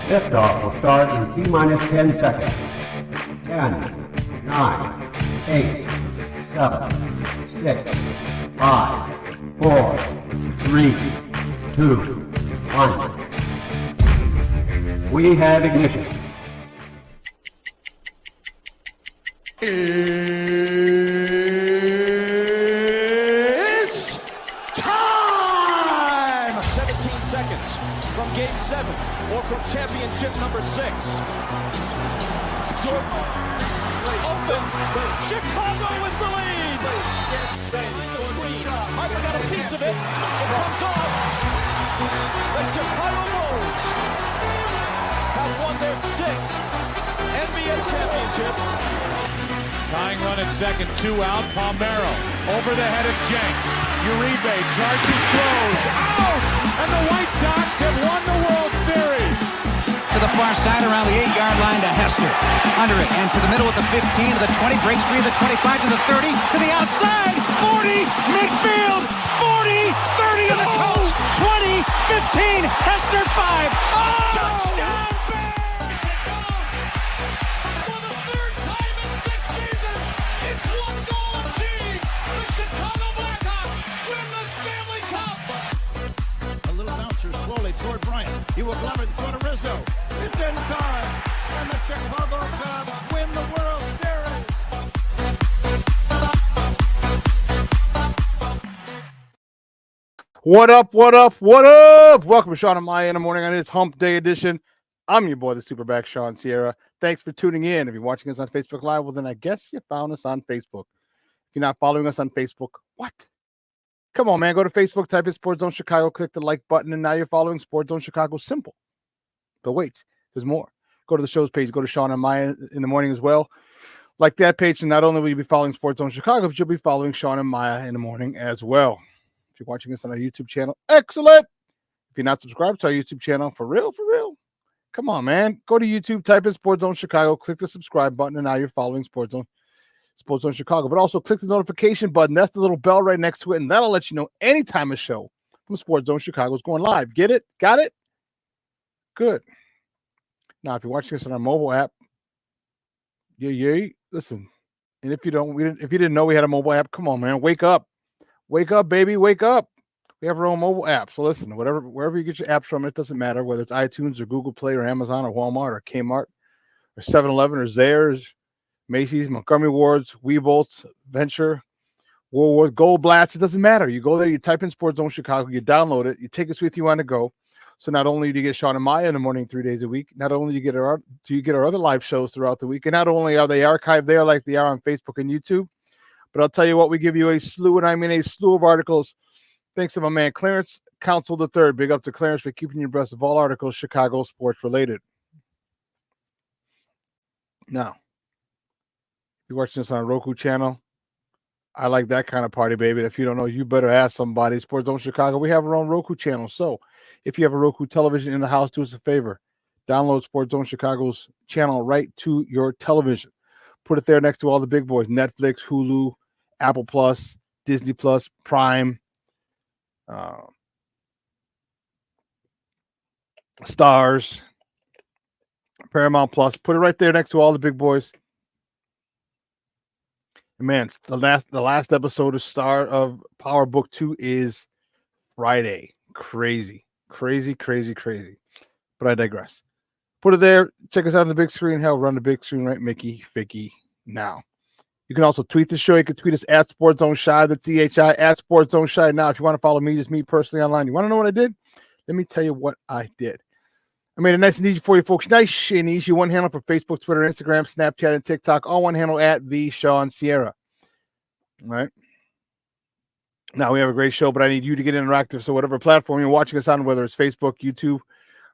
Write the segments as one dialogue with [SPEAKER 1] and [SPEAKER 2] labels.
[SPEAKER 1] Liftoff will start in T-minus 10 seconds. 10, 9, 8, 7, 6, 5, 4, 3, 2, 1. We have ignition.
[SPEAKER 2] It's time! 17 seconds from Game 7 or from championship number 6. Jordan open. Chicago with the lead. Harper got a piece of it. It comes off. The Chicago Bulls have won their 6th NBA championship.
[SPEAKER 3] Tying run at second, 2 out. Palmero over the head of Jenks. Uribe charges, throws, out! And the White Sox have won the World Series.
[SPEAKER 4] To the far side around the 8-yard line to Hester. Under it and to the middle with the 15 to the 20, breaks free of the 25 to the 30, to the outside, 40, midfield, 40, 30 to the coast, 20, 15, Hester 5. Oh! Touchdown!
[SPEAKER 5] Toward Bryant. He will glove it toward Rizzo. It's in time. And the Chicago Cubs win the World Series.
[SPEAKER 6] What up, what up, what up? Welcome to Shawn and Maya in the morning on this Hump Day edition. I'm your boy, the SuperBack, Shawn Sierra. Thanks for tuning in. If you're watching us on Facebook Live, well, then I guess you found us on Facebook. If you're not following us on Facebook, what? Come on, man. Go to Facebook, type in Sports Zone Chicago, click the like button, and now you're following Sports Zone Chicago. Simple. But wait, there's more. Go to the show's page. Go to Shawn and Maya in the morning as well. Like that page, and not only will you be following Sports Zone Chicago, but you'll be following Shawn and Maya in the morning as well. If you're watching us on our YouTube channel, excellent. If you're not subscribed to our YouTube channel, for real, come on, man. Go to YouTube, type in Sports Zone Chicago, click the subscribe button, and now you're following Sports Zone Chicago. But also click the notification button. That's the little bell right next to it, and that'll let you know anytime a show from Sports Zone Chicago is going live. Get it? Got it? Good. Now, if you're watching us on our mobile app, listen. And if you didn't know we had a mobile app, come on, man, wake up, baby, wake up. We have our own mobile app. So listen, wherever you get your apps from, it doesn't matter whether it's iTunes or Google Play or Amazon or Walmart or Kmart or 7-Eleven or Zayre's, Macy's, Montgomery Ward's, Weebolt's, Venture, Woolworth, Goldblatt's. It doesn't matter. You go there, you type in Sports Zone Chicago, you download it, you take us with you on the go. So not only do you get Shawn and Maya in the morning 3 days a week, not only do you get our other live shows throughout the week, and not only are they archived there like they are on Facebook and YouTube, but I'll tell you what, we give you a slew of articles. Thanks to my man Clarence Council III. Big up to Clarence for keeping you abreast of all articles Chicago sports related. Now, you're watching this on a Roku channel. I like that kind of party, baby. If you don't know, you better ask somebody. Sports Zone Chicago, we have our own Roku channel. So if you have a Roku television in the house, do us a favor. Download Sports Zone Chicago's channel right to your television. Put it there next to all the big boys. Netflix, Hulu, Apple Plus, Disney Plus, Prime, Stars, Paramount Plus. Put it right there next to all the big boys. Man, the last episode of Power Book 2 is Friday. Crazy. But I digress. Put it there. Check us out on the big screen. Hell, run the big screen right, Mickey, Vicky, now. You can also tweet the show. You can tweet us at Sports Zone Shy, the THI, at Sports Zone Shy. Now, if you want to follow me, just me personally online. You want to know what I did? Let me tell you what I did. I made it nice and easy for you folks. Nice and easy. One handle for Facebook, Twitter, Instagram, Snapchat, and TikTok. All one handle at the Shawn Sierra. All right. Now we have a great show, but I need you to get interactive. So whatever platform you're watching us on, whether it's Facebook, YouTube,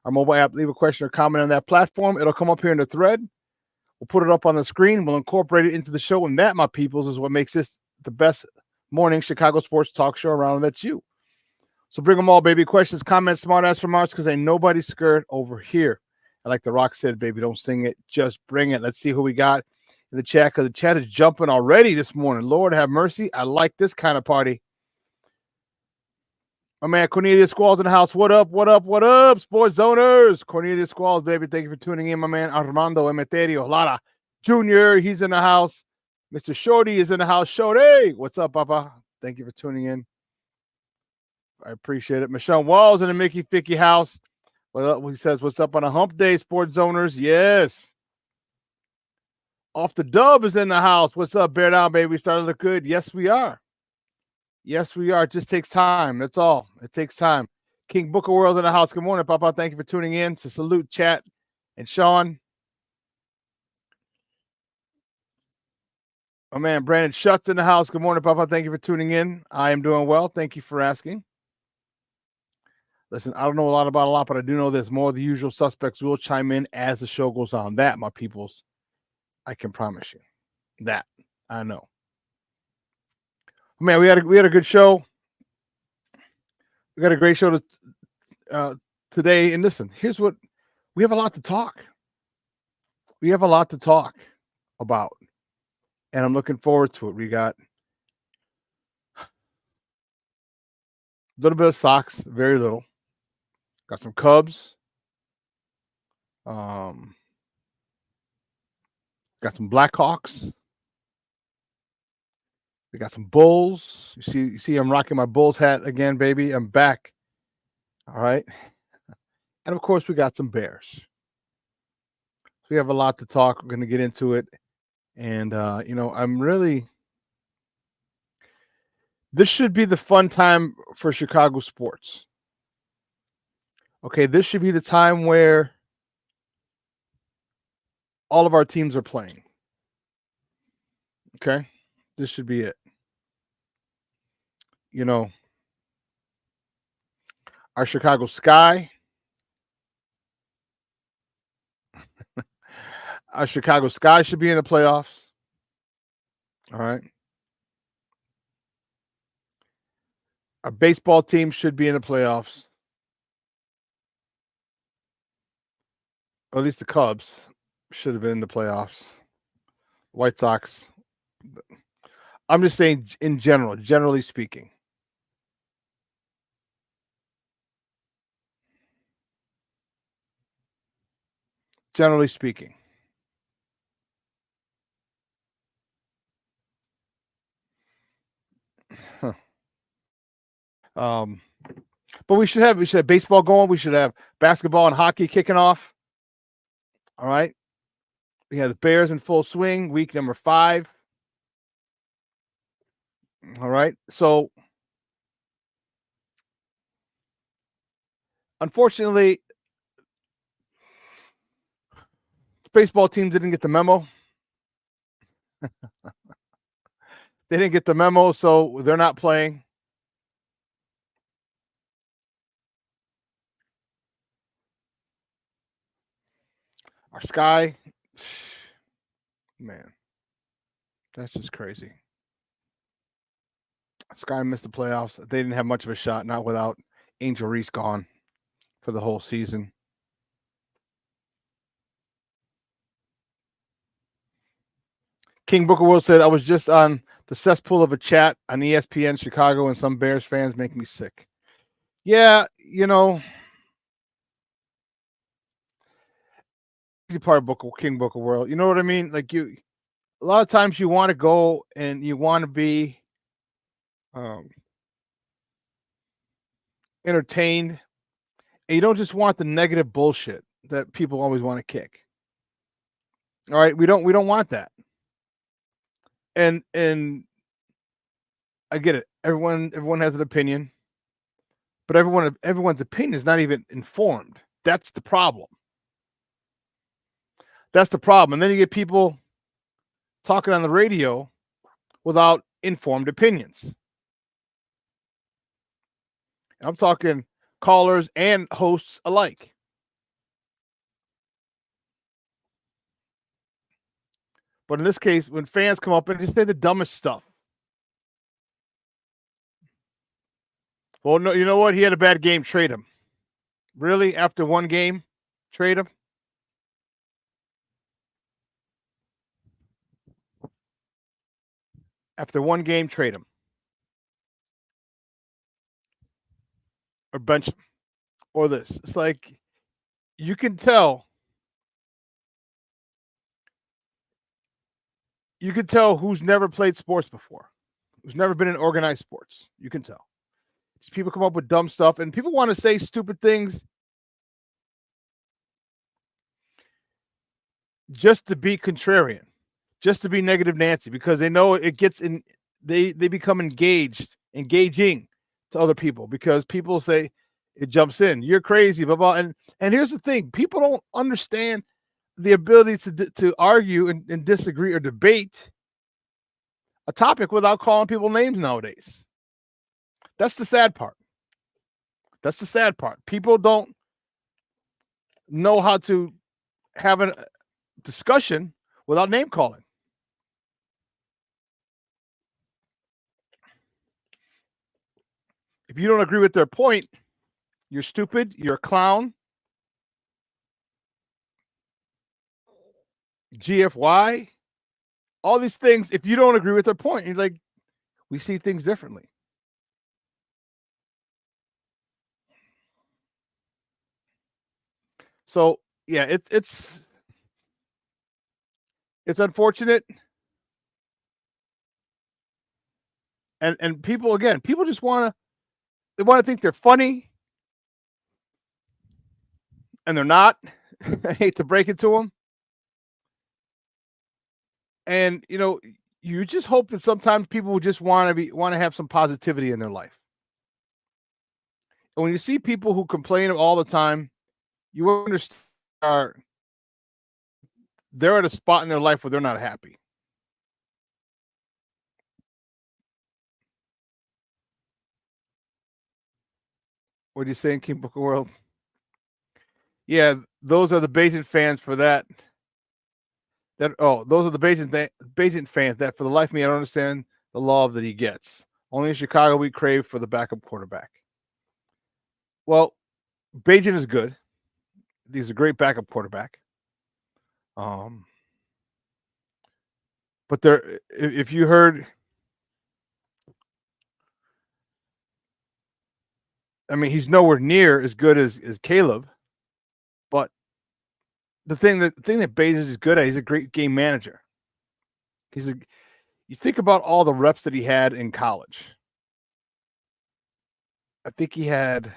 [SPEAKER 6] our mobile app, leave a question or comment on that platform. It'll come up here in the thread. We'll put it up on the screen. We'll incorporate it into the show. And that, my peoples, is what makes this the best morning Chicago sports talk show around. And that's you. So bring them all, baby. Questions, comments, smart ass remarks, because ain't nobody scared over here. I like The Rock said, baby, don't sing it. Just bring it. Let's see who we got in the chat, because the chat is jumping already this morning. Lord have mercy. I like this kind of party. My man Cornelius Squalls in the house. What up? What up? What up, sports zoners? Cornelius Squalls, baby. Thank you for tuning in. My man Armando Emeterio Lara Jr. He's in the house. Mr. Shorty is in the house. Shorty, what's up, Papa? Thank you for tuning in. I appreciate it. Michelle Walls in the Mickey Ficky house. Well, he says, what's up on a hump day, sports zoners? Yes. Off the Dub is in the house. What's up, Bear Down, baby? We started to look good. Yes, we are. Yes, we are. It just takes time. That's all. It takes time. King Booker World in the house. Good morning, Papa. Thank you for tuning in. So salute, chat, and Shawn. My man Brandon Schutz in the house. Good morning, Papa. Thank you for tuning in. I am doing well. Thank you for asking. Listen, I don't know a lot, but I do know this. More of the usual suspects will chime in as the show goes on. That, my peoples, I can promise you. That I know. Man, we had a good show. We got a great show today. And listen, here's what we have a lot to talk. We have a lot to talk about. And I'm looking forward to it. We got a little bit of Sox, very little. Got some Cubs. Got some Blackhawks. We got some Bulls. You see, I'm rocking my Bulls hat again, baby. I'm back. All right. And of course, we got some Bears. So we have a lot to talk. We're going to get into it. And, this should be the fun time for Chicago sports. Okay, this should be the time where all of our teams are playing. Okay, this should be it. Our Chicago Sky. Our Chicago Sky should be in the playoffs. All right. Our baseball team should be in the playoffs. Or at least the Cubs should have been in the playoffs. White Sox. I'm just saying in general, generally speaking. Generally speaking. Huh. But we should have baseball going. We should have basketball and hockey kicking off. All right. We have the Bears in full swing, week number 5. All right. So, unfortunately, the baseball team didn't get the memo. They didn't get the memo, so they're not playing. Our Sky, man, that's just crazy. Sky missed the playoffs. They didn't have much of a shot, not without Angel Reese gone for the whole season. King Booker World said, I was just on the cesspool of a chat on ESPN Chicago, and some Bears fans make me sick. Yeah, easy part of King Booker World. You know what I mean? Like a lot of times you want to go and you want to be entertained, and you don't just want the negative bullshit that people always want to kick. All right, we don't want that. And I get it. Everyone has an opinion, but everyone's opinion is not even informed. That's the problem. That's the problem. And then you get people talking on the radio without informed opinions. I'm talking callers and hosts alike. But in this case, when fans come up and just say the dumbest stuff. Well, no, you know what? He had a bad game. Trade him. Really? After one game? Trade him? After one game, trade him. or bench him or this. It's like you can tell. You can tell who's never played sports before, who's never been in organized sports. You can tell. Just people come up with dumb stuff, and people want to say stupid things just to be contrarian, just to be negative Nancy, because they know it gets in. They become engaging to other people, because people say it jumps in. You're crazy, blah blah. And here's the thing: people don't understand the ability to argue and disagree or debate a topic without calling people names nowadays. That's the sad part. That's the sad part. People don't know how to have a discussion without name calling. If you don't agree with their point, you're stupid, you're a clown, GFY, all these things. If you don't agree with their point, you're like, we see things differently. So yeah, it's unfortunate. And people, again, people just want to think they're funny, and they're not. I hate to break it to them. And you just hope that sometimes people will just want to have some positivity in their life. And when you see people who complain all the time, you understand they're at a spot in their life where they're not happy. What are you saying, King Booker World? Yeah, those are the Bayesian fans for that. Those are the Bayesian fans that, for the life of me, I don't understand the love that he gets. Only in Chicago we crave for the backup quarterback. Well, Bayesian is good. He's a great backup quarterback. But if you heard, I mean, he's nowhere near as good as Caleb. But the thing that Bayesian is good at, he's a great game manager. You think about all the reps that he had in college. I think he had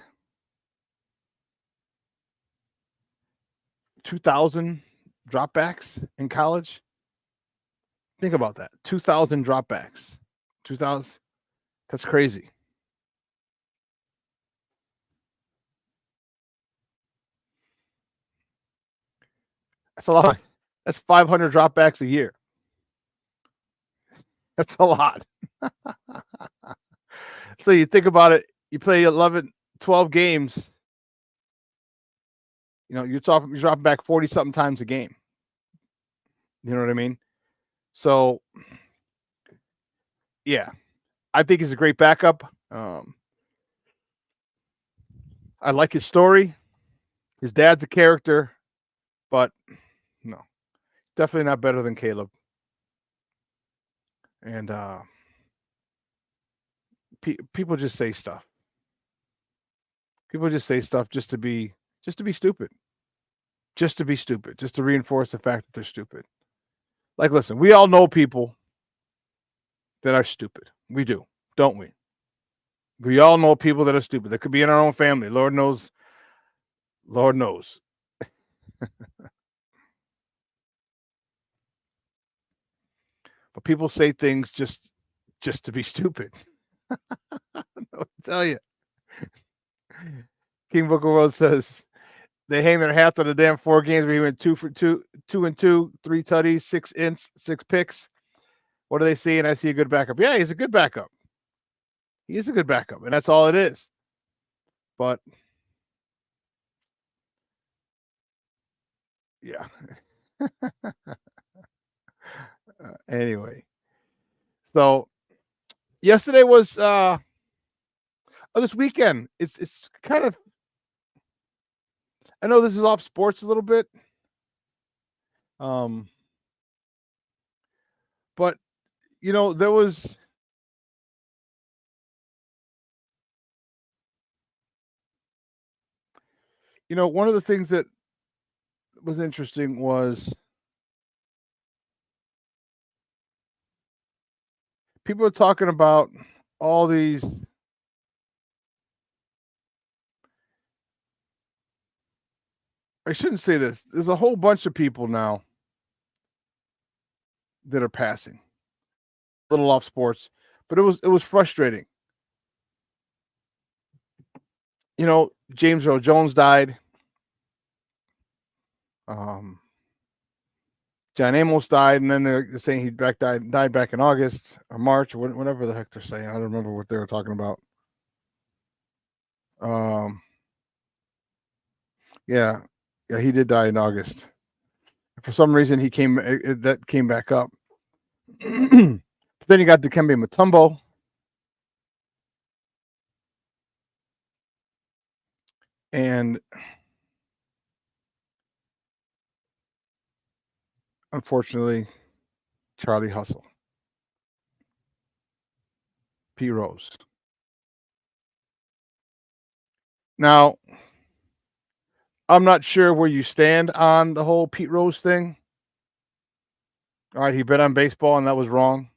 [SPEAKER 6] 2,000 dropbacks in college. Think about that. 2,000 dropbacks. 2,000. That's crazy. That's a lot. That's 500 dropbacks a year. That's a lot. So you think about it, you play 11, 12 games, you're dropping back 40 something times a game. You know what I mean? So yeah, I think he's a great backup. I like his story. His dad's a character, but no, definitely not better than Caleb. And people just say stuff. People just say stuff just to be stupid. Just to be stupid. Just to reinforce the fact that they're stupid. Like, listen, we all know people that are stupid. We do, don't we? We all know people that are stupid. That could be in our own family. Lord knows. Lord knows. But people say things just to be stupid. I don't know what to tell you. King Booker World says they hang their hats on the damn 4 games where he went 2 for 2, 2 and 2, 3 tutties, 6 ints, 6 picks. What do they see? And I see a good backup. Yeah, he's a good backup. He is a good backup, and that's all it is. But yeah. Anyway, so yesterday was this weekend. It's kind of, I know this is off sports a little bit. But there was One of the things that was interesting was people are talking about all these. I shouldn't say this. There's a whole bunch of people now that are passing. A little off sports, but it was frustrating. James Earl Jones died. John Amos died, and then they're saying he died back in August or March or whatever the heck they're saying. I don't remember what they were talking about. Yeah, he did die in August. For some reason, that came back up. But then you got Dikembe Mutombo. And unfortunately, Charlie Hustle. P. Rose. Now, I'm not sure where you stand on the whole Pete Rose thing. All right, he bet on baseball, and that was wrong.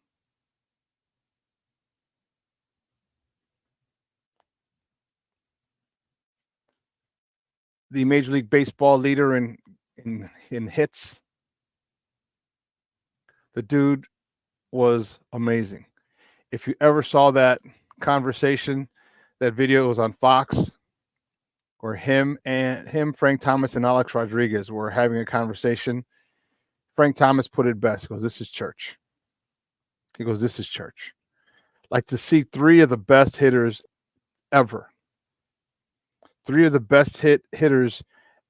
[SPEAKER 6] The Major League Baseball leader in hits. The dude was amazing. If you ever saw that conversation, that video was on Fox, where him, Frank Thomas, and Alex Rodriguez were having a conversation. Frank Thomas put it best. He goes, "This is church." He goes, "This is church." Like to see three of the best hitters ever. Three of the best hitters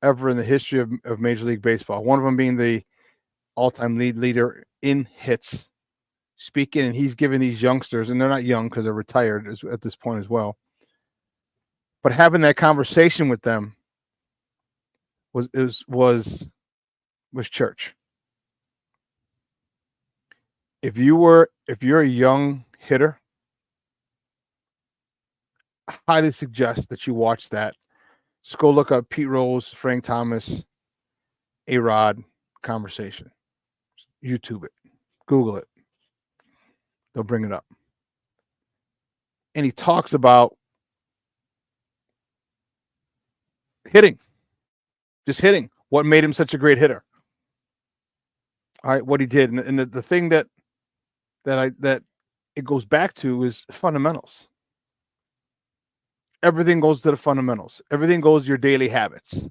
[SPEAKER 6] ever in the history of Major League Baseball. One of them being the all-time leader in hits, speaking, and he's giving these youngsters, and they're not young because they're retired at this point as well, but having that conversation with them was church. If you're a young hitter, I highly suggest that you watch that. Just go look up Pete Rose, Frank Thomas, A-Rod conversation. YouTube it. Google it. They'll bring it up. And he talks about hitting. Just hitting. What made him such a great hitter. All right, what he did. And the thing that it goes back to is fundamentals. Everything goes to the fundamentals. Everything goes to your daily habits.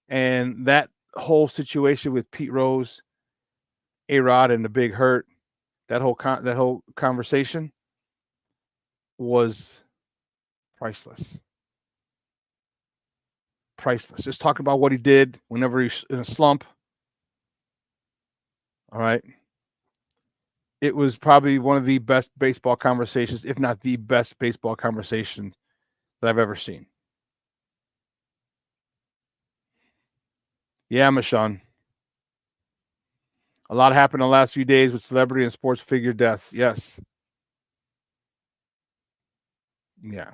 [SPEAKER 6] And that whole situation with Pete Rose, A-Rod, and the Big Hurt, that whole conversation was priceless. Priceless. Just talking about what he did whenever he's in a slump. All right. It was probably one of the best baseball conversations, if not the best baseball conversation that I've ever seen. Yeah, Shawn. A lot happened in the last few days with celebrity and sports figure deaths. Yes. Yeah.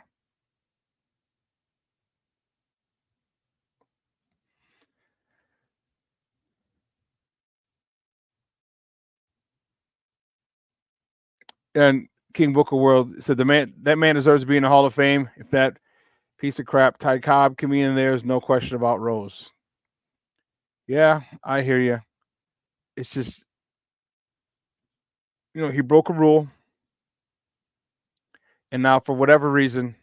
[SPEAKER 6] And King Booker World said that man deserves to be in the Hall of Fame. If that piece of crap Ty Cobb can be in there, there's no question about Rose. Yeah, I hear you. It's just, he broke a rule. And now for whatever reason,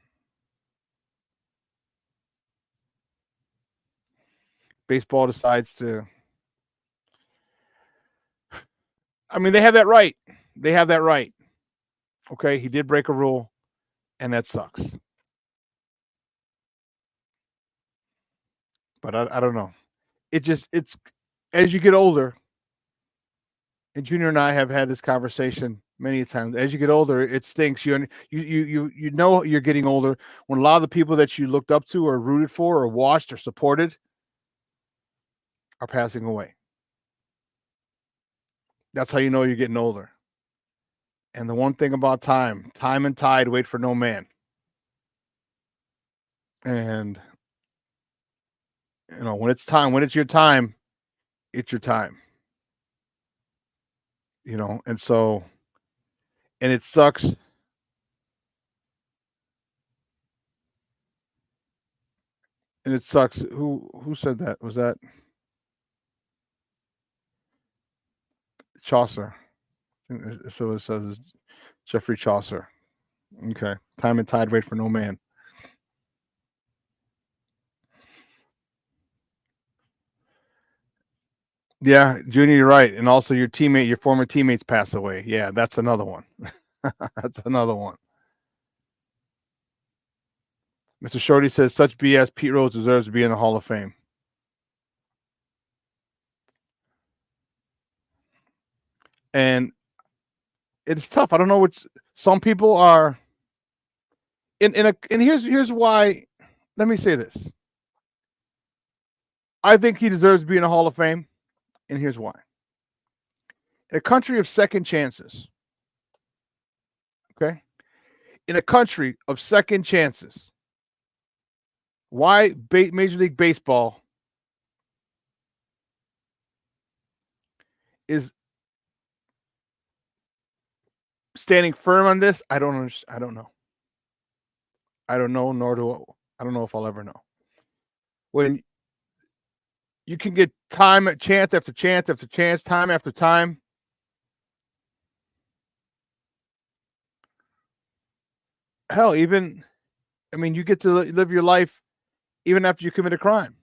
[SPEAKER 6] baseball decides to. I mean, they have that right. They have that right. Okay, he did break a rule, and that sucks. But I don't know. It's as you get older, and Junior and I have had this conversation many times. As you get older, it stinks. You know you're getting older when a lot of the people that you looked up to or rooted for or watched or supported are passing away. That's how you know you're getting older. And the one thing about time and tide wait for no man. And You know, when it's time, when it's your time, it's your time. You know, and so, and it sucks. And it sucks. Who said that? Was that Chaucer? So it says Geoffrey Chaucer. Okay. Time and tide wait for no man. Yeah, Junior, you're right. And also your former teammates pass away. Yeah, that's another one. That's another one. Mr. Shorty says such BS. Pete Rose deserves to be in the Hall of Fame. And it's tough. I don't know which. Some people are. And here's why. Let me say this. I think he deserves to be in the Hall of Fame, and here's why. In a country of second chances, okay? In a country of second chances, why Major League Baseball is standing firm on this, I don't understand. I don't know. I don't know, I don't know if I'll ever know. When you can get time at chance after chance after chance, time after time. Hell, even, I mean, you get to live your life even after you commit a crime.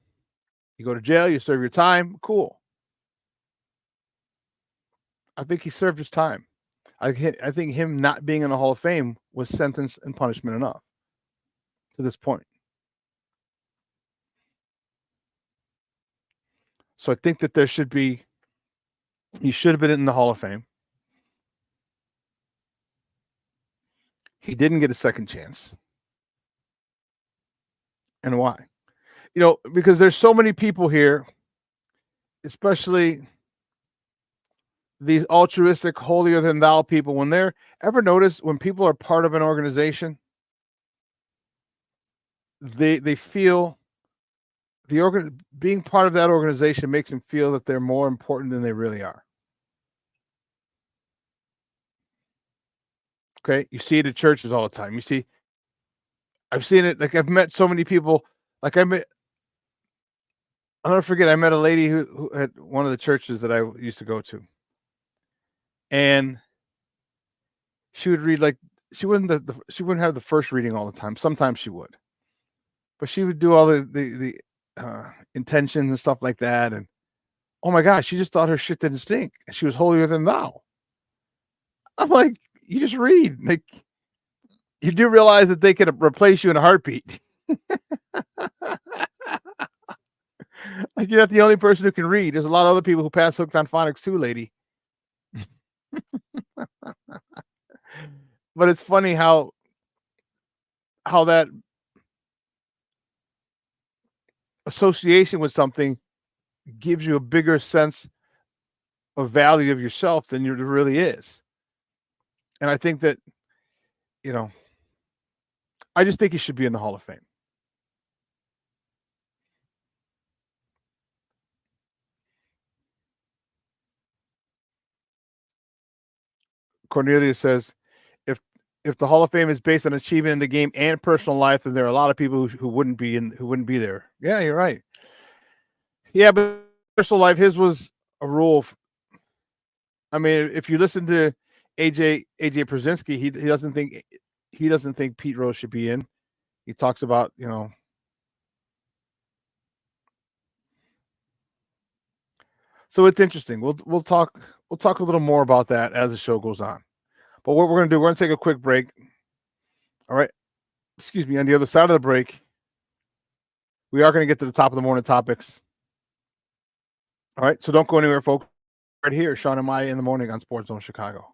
[SPEAKER 6] You go to jail, you serve your time, cool. I think he served his time. I think him not being in the Hall of Fame was sentence and punishment enough to this point. So I think that he should have been in the Hall of Fame. He didn't get a second chance. And why? You know, because there's so many people here, especially these altruistic, holier than thou people, when they're ever notice when people are part of an organization, they feel being part of that organization makes them feel that they're more important than they really are. Okay, you see it at churches all the time. I've seen it. Like I've met so many people. Like I'll never forget. I met a lady who at one of the churches that I used to go to, and she would read like she wouldn't have the first reading all the time. Sometimes she would, but she would do all the intentions and stuff like that. And oh my gosh, she just thought her shit didn't stink. She was holier than thou. I'm like, you just read. Like, you do realize that they could replace you in a heartbeat. Like, you're not the only person who can read. There's a lot of other people who pass hooked on phonics too, lady. But it's funny how that association with something gives you a bigger sense of value of yourself than there really is. And I think that, you know, I just think he should be in the Hall of Fame. Cornelia says, if the Hall of Fame is based on achievement in the game and personal life, then there are a lot of people who wouldn't be there. Yeah, you're right. Yeah, but personal life, his was a rule. I mean, if you listen to AJ Przinsky, he doesn't think Pete Rose should be in. He talks about, you know, so it's interesting. We'll talk a little more about that as the show goes on. But what we're going to do, we're going to take a quick break. All right. Excuse me. On the other side of the break, we are going to get to the top of the morning topics. All right. So don't go anywhere, folks. Right here, Shawn and Maya in the morning on Sports Zone Chicago.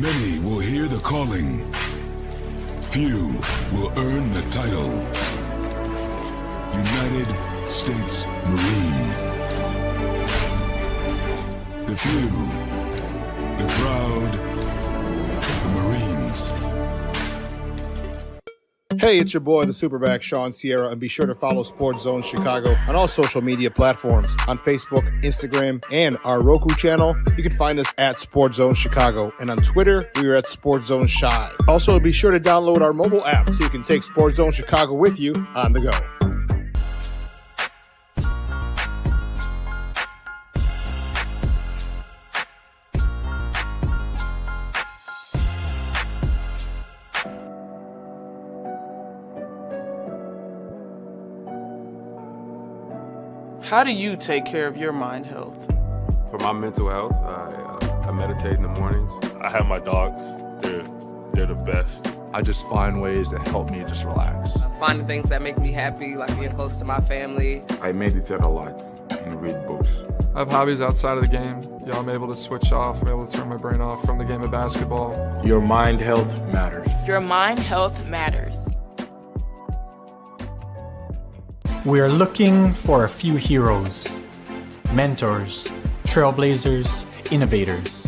[SPEAKER 7] Many will hear the calling. Few will earn the title. United States Marine. The few, the proud, the Marines.
[SPEAKER 6] Hey, it's your boy, the SuperBack, Shawn Sierra, and be sure to follow Sports Zone Chicago on all social media platforms, on Facebook, Instagram, and our Roku channel. You can find us at Sports Zone Chicago, and on Twitter, we are at Sports Zone Shy. Also, be sure to download our mobile app so you can take Sports Zone Chicago with you on the go.
[SPEAKER 8] How do you take care of your mind health?
[SPEAKER 9] For my mental health, I meditate in the mornings.
[SPEAKER 10] I have my dogs. They're the best.
[SPEAKER 11] I just find ways that help me just relax.
[SPEAKER 8] Finding things that make me happy, like being close to my family.
[SPEAKER 9] I meditate a lot and read books.
[SPEAKER 12] I have hobbies outside of the game. I'm able to switch off. I'm able to turn my brain off from the game of basketball.
[SPEAKER 11] Your mind health matters.
[SPEAKER 13] Your mind health matters.
[SPEAKER 14] We are looking for a few heroes, mentors, trailblazers, innovators,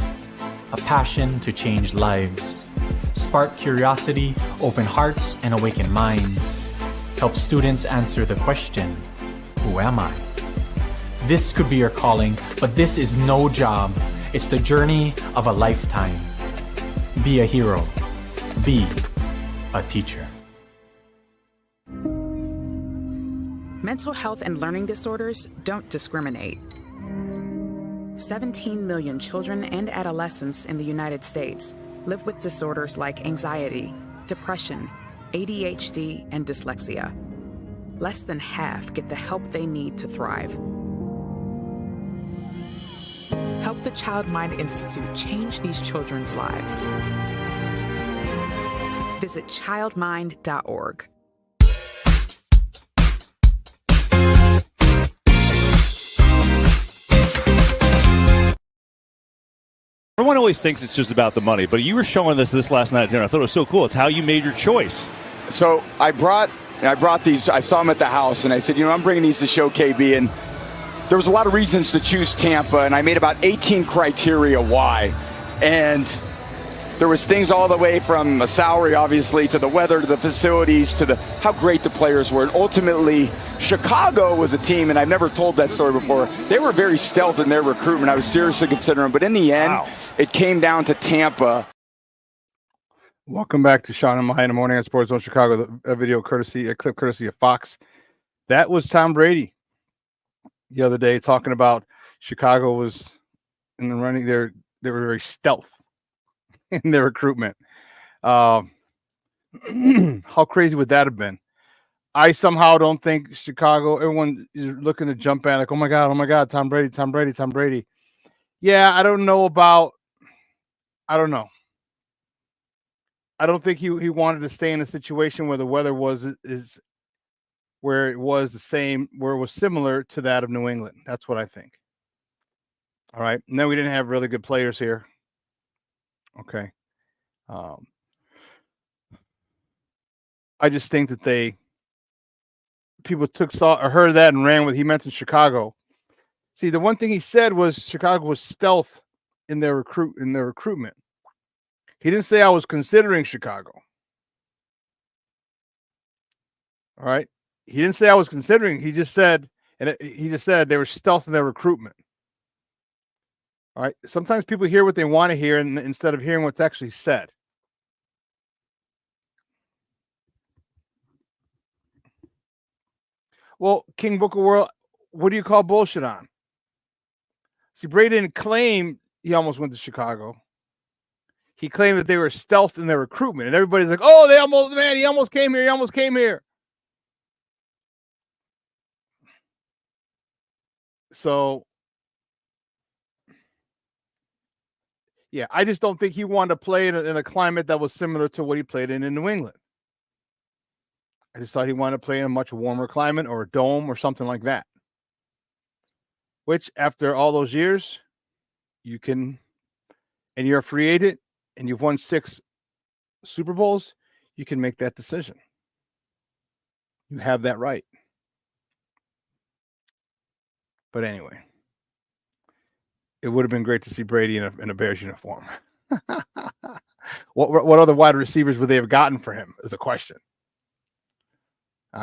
[SPEAKER 14] a passion to change lives, spark curiosity, open hearts, and awaken minds, help students answer the question, who am I? This could be your calling, but this is no job. It's the journey of a lifetime. Be a hero. Be a teacher.
[SPEAKER 15] Mental health and learning disorders don't discriminate. 17 million children and adolescents in the United States live with disorders like anxiety, depression, ADHD, and dyslexia. Less than half get the help they need to thrive. Help the Child Mind Institute change these children's lives. Visit childmind.org.
[SPEAKER 10] Everyone always thinks it's just about the money, but you were showing this last night at dinner. I thought it was so cool. It's how you made your choice.
[SPEAKER 16] So I brought these. I saw them at the house, and I said, I'm bringing these to show KB. And there was a lot of reasons to choose Tampa, and I made about 18 criteria why. And there was things all the way from a salary, obviously, to the weather, to the facilities, to how great the players were. And ultimately, Chicago was a team, and I've never told that story before. They were very stealth in their recruitment. I was seriously considering them. But in the end, It came down to Tampa.
[SPEAKER 6] Welcome back to Shawn and Maya in the morning on Sports Zone Chicago. A clip courtesy of Fox. That was Tom Brady the other day talking about Chicago was in the running. They were very stealth in their recruitment. How crazy would that have been? I somehow don't think Chicago, everyone is looking to jump at like, oh my God, Tom Brady. Yeah, I don't know. I don't think he wanted to stay in a situation where the weather was where it was similar to that of New England. That's what I think. All right. And then we didn't have really good players here. Okay. I just think that people heard that and ran with. He mentioned Chicago. See, the one thing he said was Chicago was stealth in their recruitment. He didn't say I was considering Chicago. All right. He didn't say I was considering. He just said they were stealth in their recruitment. All right. Sometimes people hear what they want to hear instead of hearing what's actually said. Well, King Book of World, what do you call bullshit on? See, Brady didn't claim he almost went to Chicago. He claimed that they were stealth in their recruitment. And everybody's like, oh, he almost came here. So, yeah, I just don't think he wanted to play in a climate that was similar to what he played in New England. I just thought he wanted to play in a much warmer climate or a dome or something like that. Which, after all those years, you can, and you're a free agent, and you've won 6 Super Bowls, you can make that decision. You have that right. But anyway, it would have been great to see Brady in a Bears uniform. What other wide receivers would they have gotten for him is the question.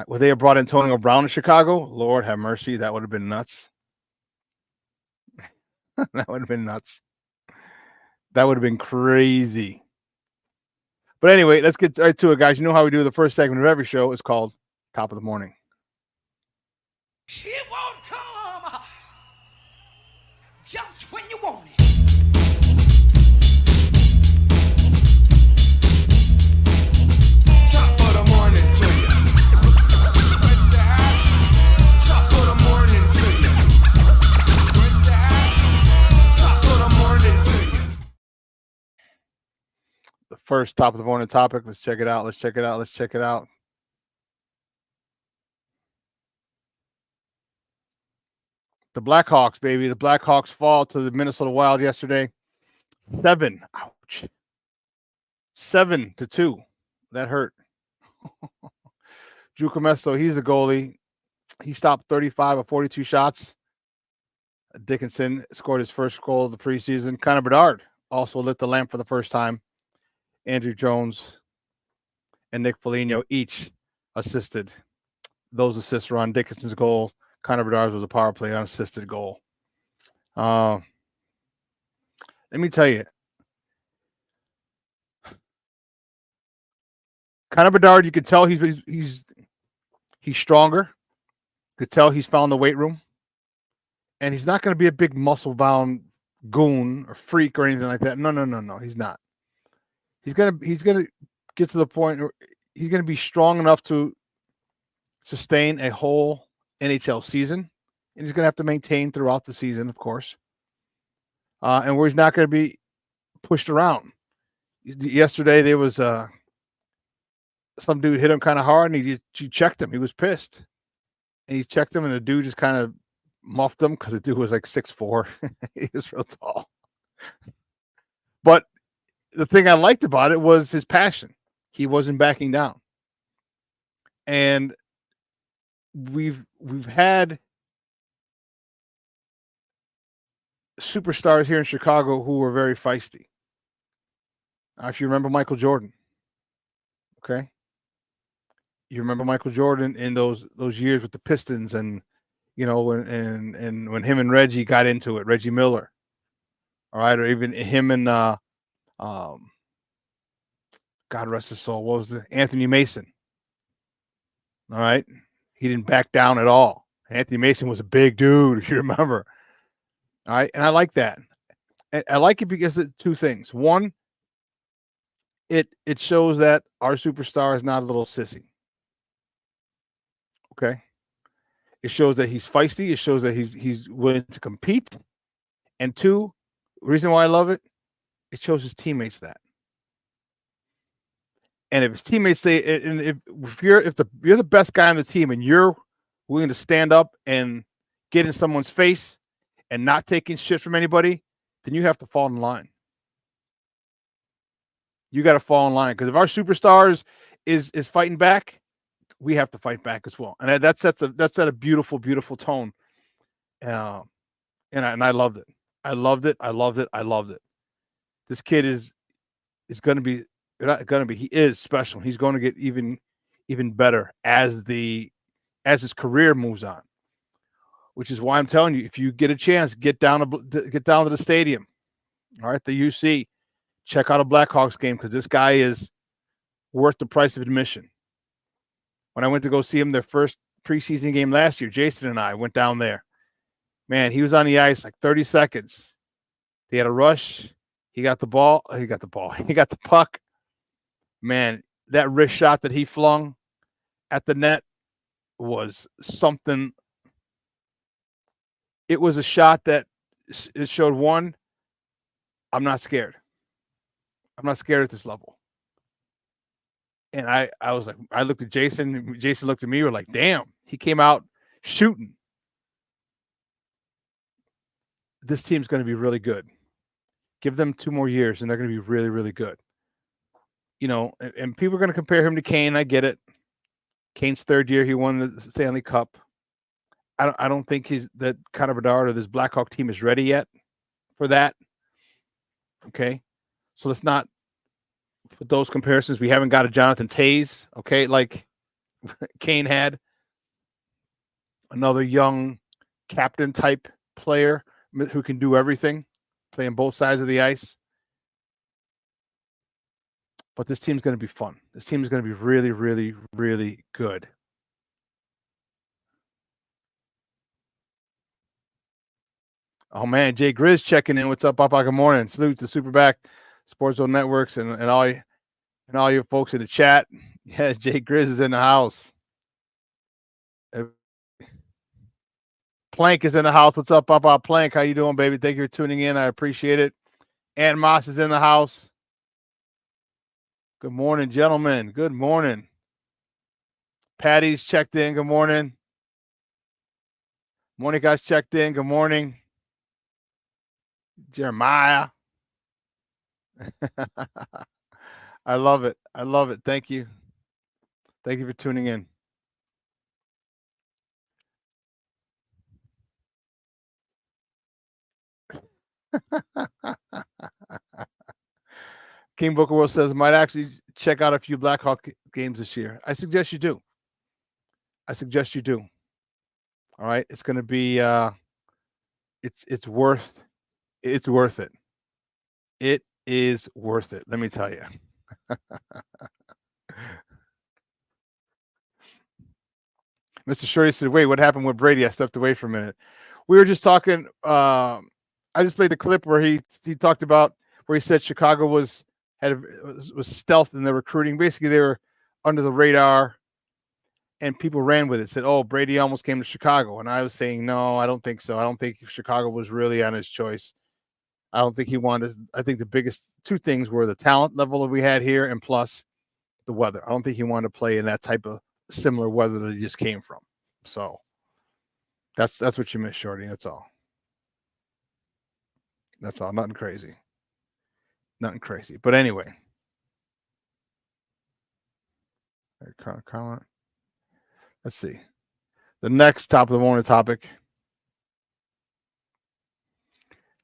[SPEAKER 6] Would they have brought Antonio Brown to Chicago? Lord have mercy. That would have been nuts. That would have been nuts. That would have been crazy. But anyway, let's get right to it, guys. You know how we do the first segment of every show. It's called Top of the Morning.
[SPEAKER 17] It won't come just when you want it.
[SPEAKER 7] Top of the morning to you. Top of the morning to you. Top of the morning to you.
[SPEAKER 6] The first top of the morning topic. Let's check it out. Let's check it out. Let's check it out. The Blackhawks, baby. The Blackhawks fall to the Minnesota Wild yesterday. 7. Ouch. 7-2. That hurt. Drew Comesso, he's the goalie. He stopped 35 of 42 shots. Dickinson scored his first goal of the preseason. Connor Bedard also lit the lamp for the first time. Andrew Jones and Nick Foligno each assisted. Those assists were on Dickinson's goal. Connor Bedard was a power play unassisted goal. Let me tell you, Connor Bedard, you could tell he's stronger. You could tell he's found the weight room, and he's not going to be a big muscle-bound goon or freak or anything like that. No, he's not. He's gonna get to the point where he's gonna be strong enough to sustain a whole NHL season, and he's gonna have to maintain throughout the season, of course. And where he's not gonna be pushed around. Yesterday there was some dude hit him kind of hard, and he checked him. He was pissed, and he checked him, and the dude just kind of muffed him because the dude was like 6'4". He was real tall, but the thing I liked about it was his passion. He wasn't backing down. And we've had superstars here in Chicago who were very feisty. If you remember Michael Jordan, okay? You remember Michael Jordan in those years with the Pistons, and you know when him and Reggie got into it, Reggie Miller, all right, or even him and God rest his soul. What was it? Anthony Mason. All right. He didn't back down at all. Anthony Mason was a big dude, if you remember. All right. And I like that. And I like it because of 2 things. One, it shows that our superstar is not a little sissy. Okay. It shows that he's feisty. It shows that he's willing to compete. And 2, the reason why I love it, it shows his teammates that. And if his teammates say, and if you're the best guy on the team and you're willing to stand up and get in someone's face and not taking shit from anybody, then you have to fall in line. You got to fall in line, because if our superstars is fighting back, we have to fight back as well. And that's a beautiful, beautiful tone. And I loved it. I loved it. I loved it. I loved it. This kid is going to be. He is special. He's going to get even better as his career moves on. Which is why I'm telling you, if you get a chance, get down to the stadium. All right, the UC, check out a Blackhawks game, because this guy is worth the price of admission. When I went to go see him their first preseason game last year, Jason and I went down there. Man, he was on the ice like 30 seconds. He had a rush. He got the ball. He got the puck. Man, that wrist shot that he flung at the net was something. It was a shot that it showed, one, I'm not scared. I'm not scared at this level. And I was like, I looked at Jason. Jason looked at me. We're like, damn, he came out shooting. This team's going to be really good. Give them 2 more years, and they're going to be really, really good. And people are going to compare him to Kane. I get it. Kane's 3rd year, he won the Stanley Cup. I don't think that Connor Bedard or this Blackhawk team is ready yet for that. Okay, so let's not put those comparisons. We haven't got a Jonathan Toews, okay, like Kane had. Another young captain type player who can do everything, playing both sides of the ice. But this team's going to be fun. This team is going to be really, really, really good. Oh man, Jay Grizz checking in. What's up, Papa? Good morning. Salute to SuperBack, Sports Zone Networks, and all your folks in the chat. Yes, Jay Grizz is in the house. Plank is in the house. What's up, Papa? Plank, how you doing, baby? Thank you for tuning in. I appreciate it. Ann Moss is in the house. Good morning, gentlemen. Good morning. Patty's checked in. Good morning. Monica's checked in. Good morning. Jeremiah. I love it. I love it. Thank you. Thank you for tuning in. King Booker World says, might actually check out a few Blackhawk games this year. I suggest you do. All right. It's going to be, it's worth it. It is worth it. Let me tell you. Mr. Shorty said, wait, what happened with Brady? I stepped away for a minute. We were just talking. I just played the clip where he talked about where he said Chicago was stealth in their recruiting. Basically, they were under the radar, and people ran with it. Said, oh, Brady almost came to Chicago. And I was saying, no, I don't think so. I don't think Chicago was really on his choice. I don't think he wanted. I think the biggest 2 things were the talent level that we had here, and plus the weather. I don't think he wanted to play in that type of similar weather that he just came from. So that's what you missed, Shorty. That's all. Nothing crazy. But anyway. Comment. Let's see. The next top of the morning topic.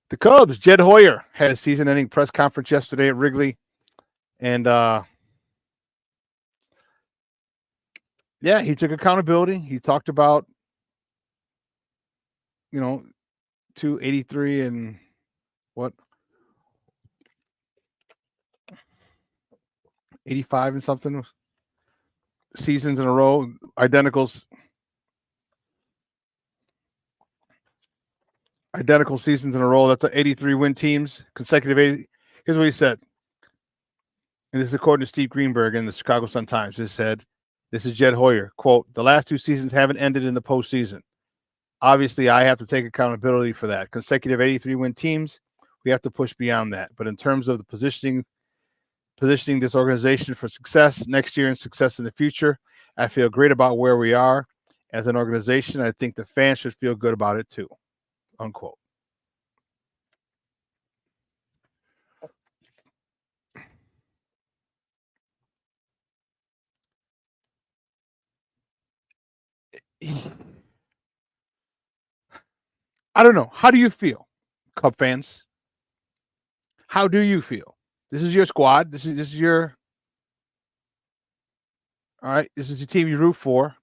[SPEAKER 6] The Cubs, Jed Hoyer had a season-ending press conference yesterday at Wrigley. And yeah, he took accountability. He talked about, 283 and what? 85 and something seasons in a row, identical seasons in a row. That's 83 win teams, consecutive 80. Here's what he said. And this is according to Steve Greenberg in the Chicago Sun-Times. He said, this is Jed Hoyer, quote, the last 2 seasons haven't ended in the postseason. Obviously, I have to take accountability for that. Consecutive 83 win teams, we have to push beyond that. But in terms of the positioning this organization for success next year and success in the future, I feel great about where we are as an organization. I think the fans should feel good about it too, unquote. I don't know. How do you feel, Cub fans? How do you feel? This is your squad. This is your, all right, this is the team you root for.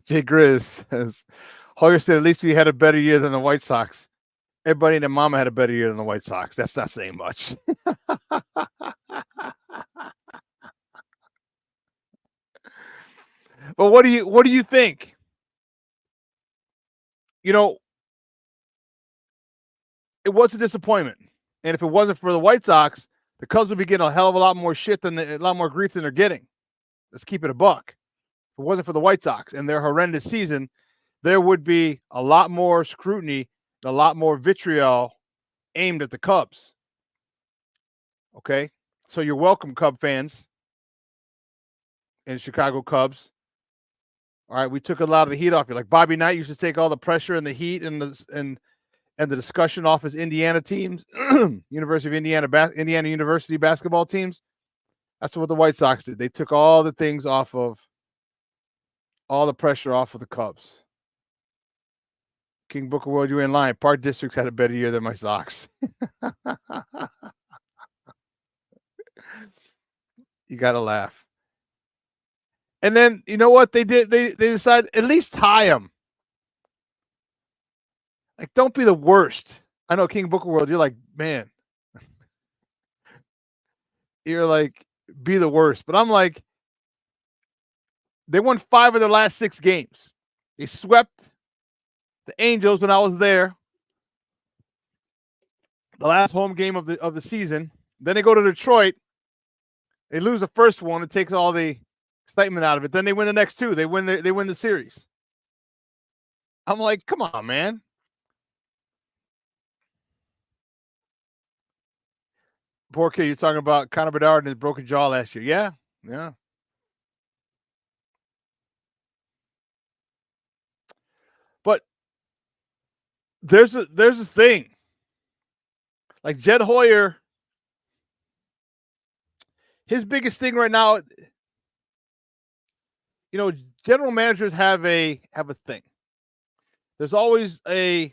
[SPEAKER 6] Jay Grizz says, Hoyer said, at least we had a better year than the White Sox. Everybody and their mama had a better year than the White Sox. That's not saying much. But what do you think? It was a disappointment. And if it wasn't for the White Sox, the Cubs would be getting a hell of a lot more shit a lot more grief than they're getting. Let's keep it a buck. If it wasn't for the White Sox and their horrendous season, there would be a lot more scrutiny and a lot more vitriol aimed at the Cubs. Okay? So you're welcome, Cub fans and Chicago Cubs. All right, we took a lot of the heat off you. Like Bobby Knight used to take all the pressure and the heat and the discussion off his Indiana teams, University of Indiana, Indiana University basketball teams. That's what the White Sox did. They took all the things off of, all the pressure off of the Cubs. King Booker World, you were in line. Park Districts had a better year than my Sox. You got to laugh. And then, you know what they did? They decided at least tie them. Like, don't be the worst. I know King Booker World, you're like, man. You're like, be the worst. But I'm like, they won 5 of their last 6 games. They swept the Angels when I was there. The last home game of the season. Then they go to Detroit. They lose the first one. It takes all the excitement out of it. Then they win the next 2. They win the series. I'm like, come on, man. Poor kid, you're talking about Connor Bedard and his broken jaw last year. Yeah. But there's a thing. Like Jed Hoyer, his biggest thing right now, you know, general managers have a thing. There's always their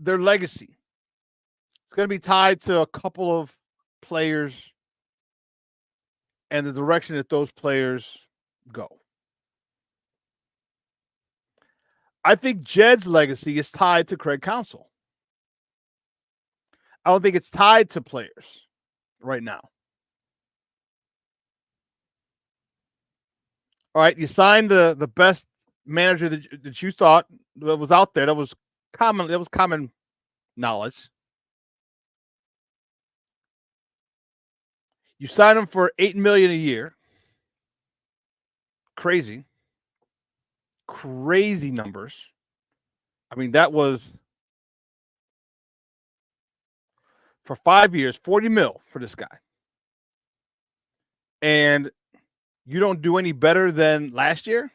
[SPEAKER 6] legacy. It's going to be tied to a couple of players and the direction that those players go. I think Jed's legacy is tied to Craig Counsell. I don't think it's tied to players right now. All right, you signed the best manager that you thought that was out there. That was common knowledge. You signed him for $8 million a year. Crazy numbers. I mean, that was for 5 years, $40 million for this guy. And you don't do any better than last year.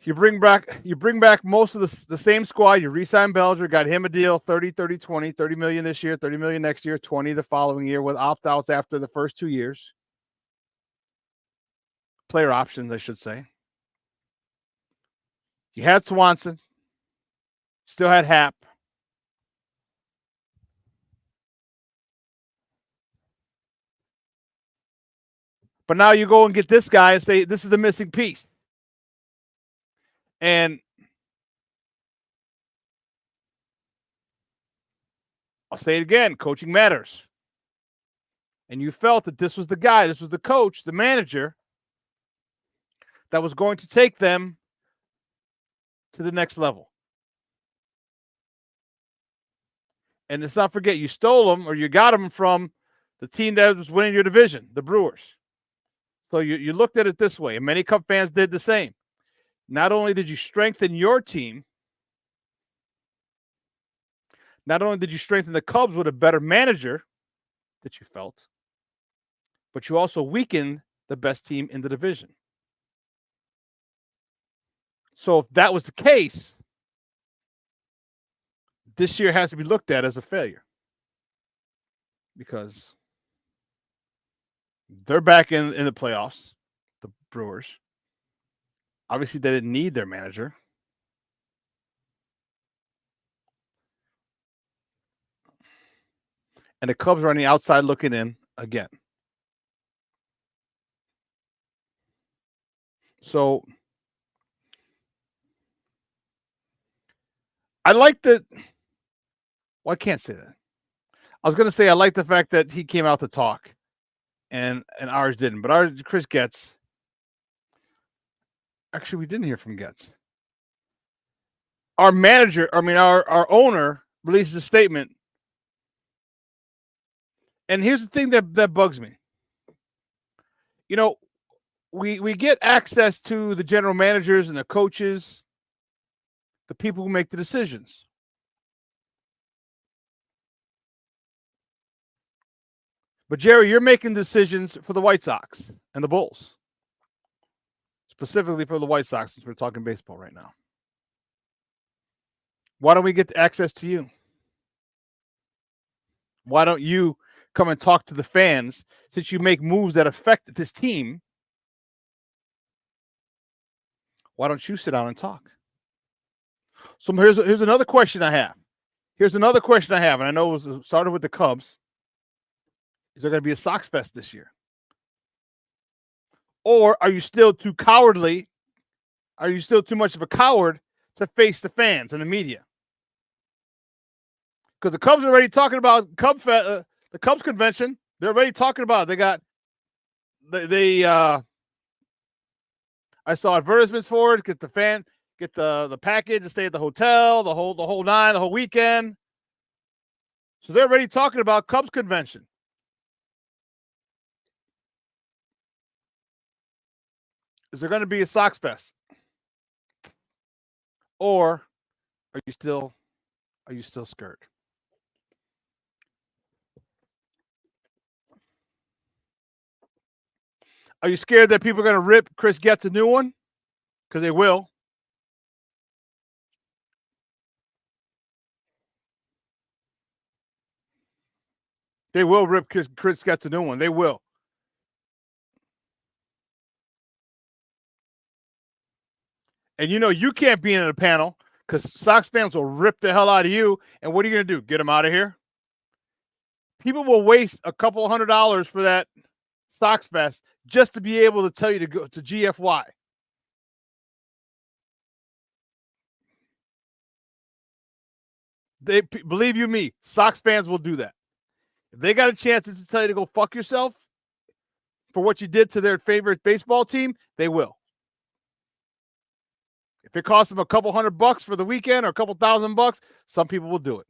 [SPEAKER 6] You bring back most of the same squad. You re-sign Belger, got him a deal, 30, 20, $30 million this year, $30 million next year, 20 the following year with opt-outs after the first 2 years. Player options, I should say. You had Swanson, still had Happ. But now you go and get this guy and say, this is the missing piece. And I'll say it again, coaching matters. And you felt that this was the guy, this was the coach, the manager that was going to take them to the next level. And let's not forget, you stole them or you got them from the team that was winning your division, the Brewers. So you looked at it this way, and many Cub fans did the same. Not only did you strengthen your team, not only did you strengthen the Cubs with a better manager that you felt, but you also weakened the best team in the division. So if that was the case, this year has to be looked at as a failure because they're back in the playoffs, the Brewers. Obviously, they didn't need their manager. And the Cubs are on the outside looking in again. So I like that. Well, I can't say that. I was going to say I like the fact that he came out to talk and ours didn't. But Chris Getz. Actually, we didn't hear from Getz. Our manager, our owner releases a statement. And here's the thing that bugs me. You know, we get access to the general managers and the coaches, the people who make the decisions. But Jerry, you're making decisions for the White Sox and the Bulls. Specifically for the White Sox, since we're talking baseball right now. Why don't we get access to you? Why don't you come and talk to the fans since you make moves that affect this team? Why don't you sit down and talk? So here's another question I have. And I know it was started with the Cubs. Is there going to be a Sox Fest this year? Or are you still too cowardly? Are you still too much of a coward to face the fans and the media? Because the Cubs are already talking about the Cubs convention. They're already talking about it. I saw advertisements for it. Get the package and stay at the hotel, the whole nine, the whole weekend. So they're already talking about Cubs convention. Is there going to be a Sox Fest? Or are you still scared? Are you scared that people are going to rip Chris Getz a new one? Because they will. They will rip Chris Getz a new one. They will. And you can't be in a panel because Sox fans will rip the hell out of you. And what are you going to do? Get them out of here? People will waste a couple $100 for that Sox Fest just to be able to tell you to go to GFY. Believe you me, Sox fans will do that. If they got a chance to tell you to go fuck yourself for what you did to their favorite baseball team, they will. If it costs them a couple $100 for the weekend or a couple $1,000, some people will do it.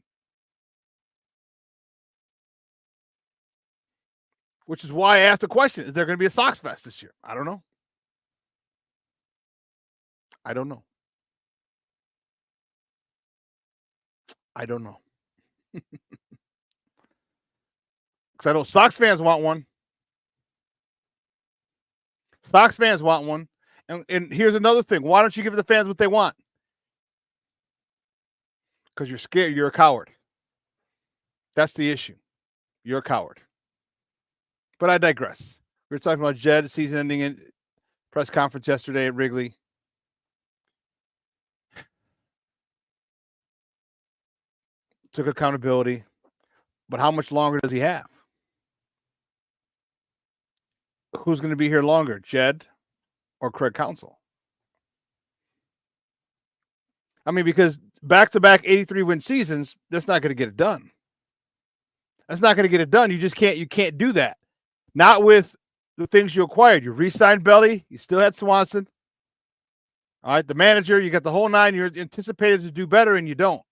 [SPEAKER 6] Which is why I asked the question, is there going to be a Sox Fest this year? I don't know. I don't know. Because I know Sox fans want one. And here's another thing. Why don't you give the fans what they want? Because you're scared. You're a coward. That's the issue. You're a coward. But I digress. We were talking about Jed season-ending in press conference yesterday at Wrigley. Took accountability. But how much longer does he have? Who's going to be here longer, Jed or Craig Counsell? I mean, because back-to-back 83-win seasons, that's not going to get it done. You can't do that. Not with the things you acquired. You re-signed Belly. You still had Swanson. All right, the manager, you got the whole nine. You're anticipated to do better, and you don't.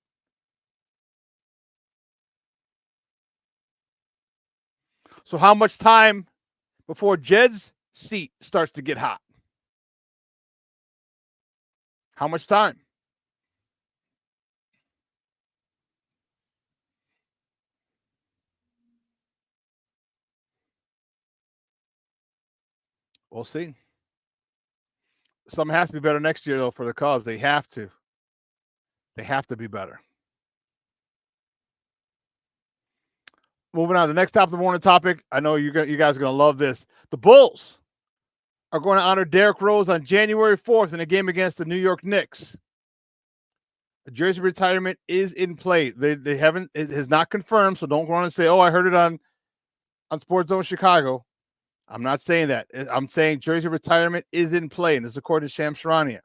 [SPEAKER 6] So how much time before Jed's seat starts to get hot? How much time? We'll see. Something has to be better next year, though, for the Cubs. They have to. They have to be better. Moving on to the next top of the morning topic. I know you guys are going to love this. The Bulls are going to honor Derrick Rose on January 4th in a game against the New York Knicks. A jersey retirement is in play. They haven't. It has not confirmed, so don't go on and say, "Oh, I heard it on Sports Zone Chicago." I'm not saying that. I'm saying jersey retirement is in play, and this is according to Shams Charania.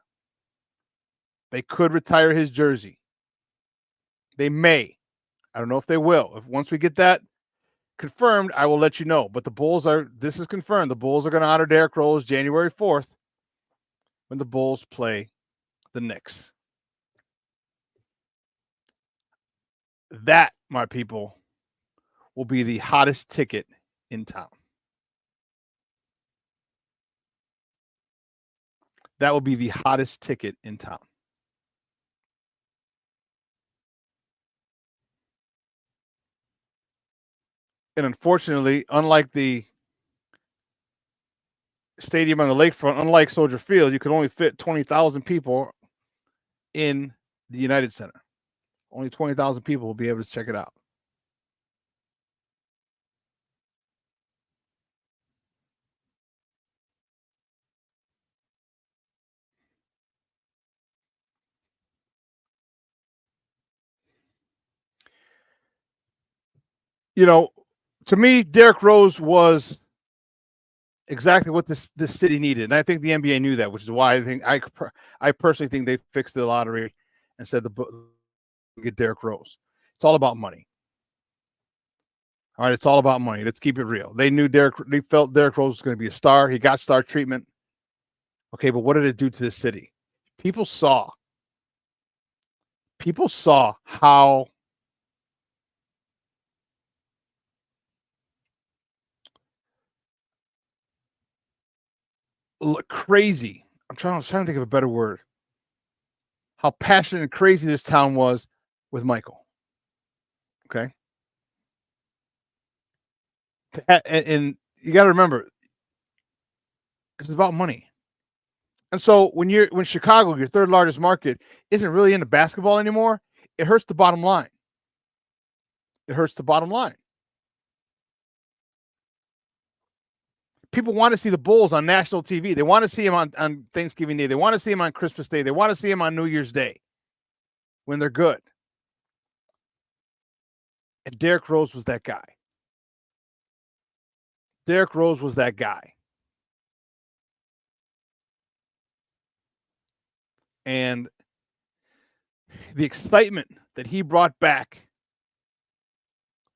[SPEAKER 6] They could retire his jersey. They may. I don't know if they will. Once we get that confirmed, I will let you know. But the Bulls this is confirmed. The Bulls are going to honor Derrick Rose January 4th when the Bulls play the Knicks. That, my people, will be the hottest ticket in town. That will be the hottest ticket in town. And unfortunately, unlike the stadium on the lakefront, unlike Soldier Field, you could only fit 20,000 people in the United Center. Only 20,000 people will be able to check it out. You know, to me, Derrick Rose was exactly what this city needed, and I think the NBA knew that, which is why I personally think they fixed the lottery and said get Derrick Rose. It's all about money. All right, it's all about money. Let's keep it real. They felt Derrick Rose was going to be a star. He got star treatment. Okay, but what did it do to the city? People saw how crazy. I was trying to think of a better word. How passionate and crazy this town was with Michael. Okay. And you got to remember, it's about money. And so when Chicago, your third largest market, isn't really into basketball anymore, it hurts the bottom line. It hurts the bottom line. People want to see the Bulls on national TV. They want to see them on Thanksgiving Day. They want to see them on Christmas Day. They want to see them on New Year's Day when they're good. And Derrick Rose was that guy. Derrick Rose was that guy. And the excitement that he brought back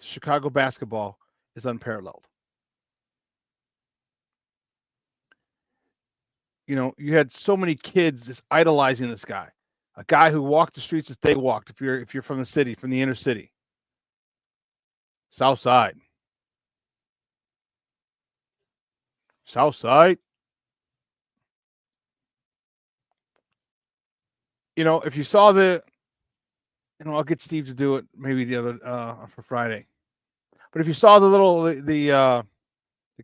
[SPEAKER 6] to Chicago basketball is unparalleled. You know, you had so many kids just idolizing this guy, a guy who walked the streets that they walked. If you're from the city, from the inner city, South Side. You know, if you saw I'll get Steve to do it maybe the other for Friday. But if you saw the